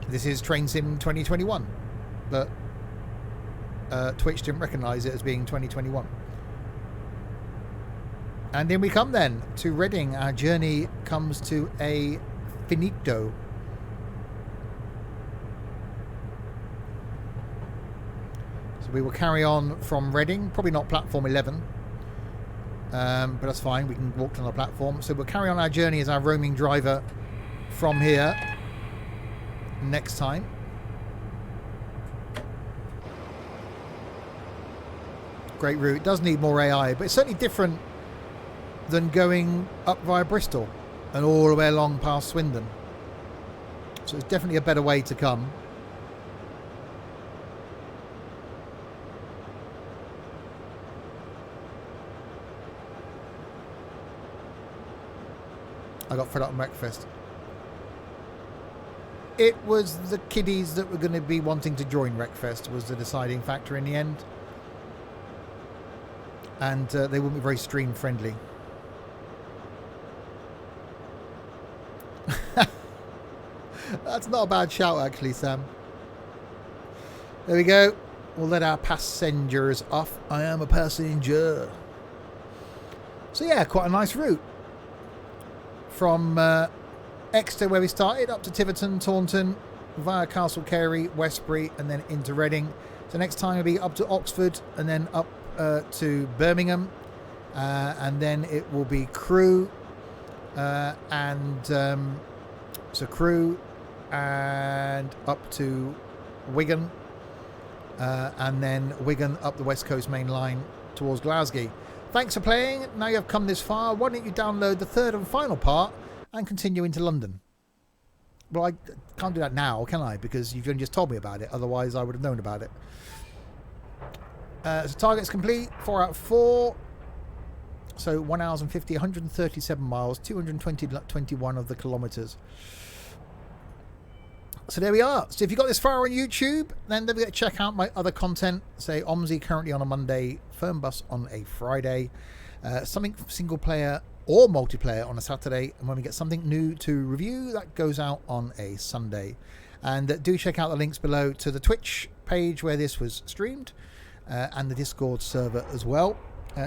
This is Train Sim 2021, but Twitch didn't recognise it as being 2021. And in we come then to Reading. Our journey comes to a finito. So we will carry on from Reading, probably not platform 11, but that's fine, we can walk to another platform. So we'll carry on our journey as our roaming driver from here next time. Great route. It does need more AI, but it's certainly different than going up via Bristol and all the way along past Swindon. So it's definitely a better way to come. I got fed up on Wreckfest. It was the kiddies that were going to be wanting to join Wreckfest was the deciding factor in the end. And they wouldn't be very stream friendly. That's not a bad shout actually, Sam. There we go. We'll let our passengers off. I am a passenger. So yeah, quite a nice route. From Exeter, where we started, up to Tiverton, Taunton, via Castle Carey, Westbury, and then into Reading. So next time we'll be up to Oxford, and then up to Birmingham, and then it will be Crewe, so Crewe, and up to Wigan, and then Wigan up the West Coast main line towards Glasgow. Thanks for playing. Now you have come this far, why don't you download the third and final part and continue into London? Well, I can't do that now, can I? Because you've only just told me about it. Otherwise, I would have known about it. So target's complete. 4 out of 4. So 1 hours and 50, 137 miles, 221 of the kilometres. So there we are. So if you got this far on YouTube, then don't forget to check out my other content. Say OMSI currently on a Monday, Fernbus on a Friday, something single player or multiplayer on a Saturday, and when we get something new to review, that goes out on a Sunday. And do check out the links below to the Twitch page where this was streamed, and the Discord server as well.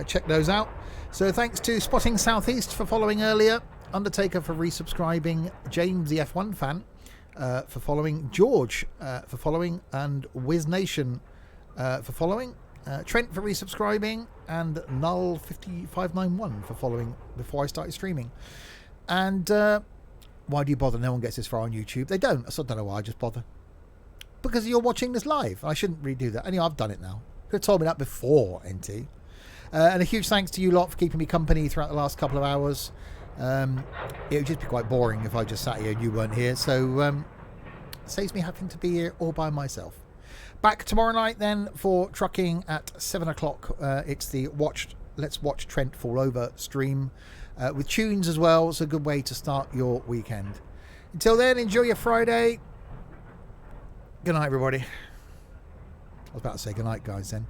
Check those out. So thanks to Spotting Southeast for following earlier, Undertaker for resubscribing, James the F1 fan for following, George for following, and WizNation for following, Trent for resubscribing, and Null5591 for following before I started streaming. And why do you bother? No one gets this far on YouTube. They don't. I don't know why. I just bother. Because you're watching this live. I shouldn't really do that. Anyway, I've done it now. Could have told me that before, NT. And a huge thanks to you lot for keeping me company throughout the last couple of hours. It would just be quite boring if I just sat here and you weren't here. So saves me having to be here all by myself. Back tomorrow night then for trucking at 7 o'clock. It's the Let's Watch Trent Fall Over stream with tunes as well. It's a good way to start your weekend. Until then, enjoy your Friday. Good night, everybody. I was about to say good night, guys, then.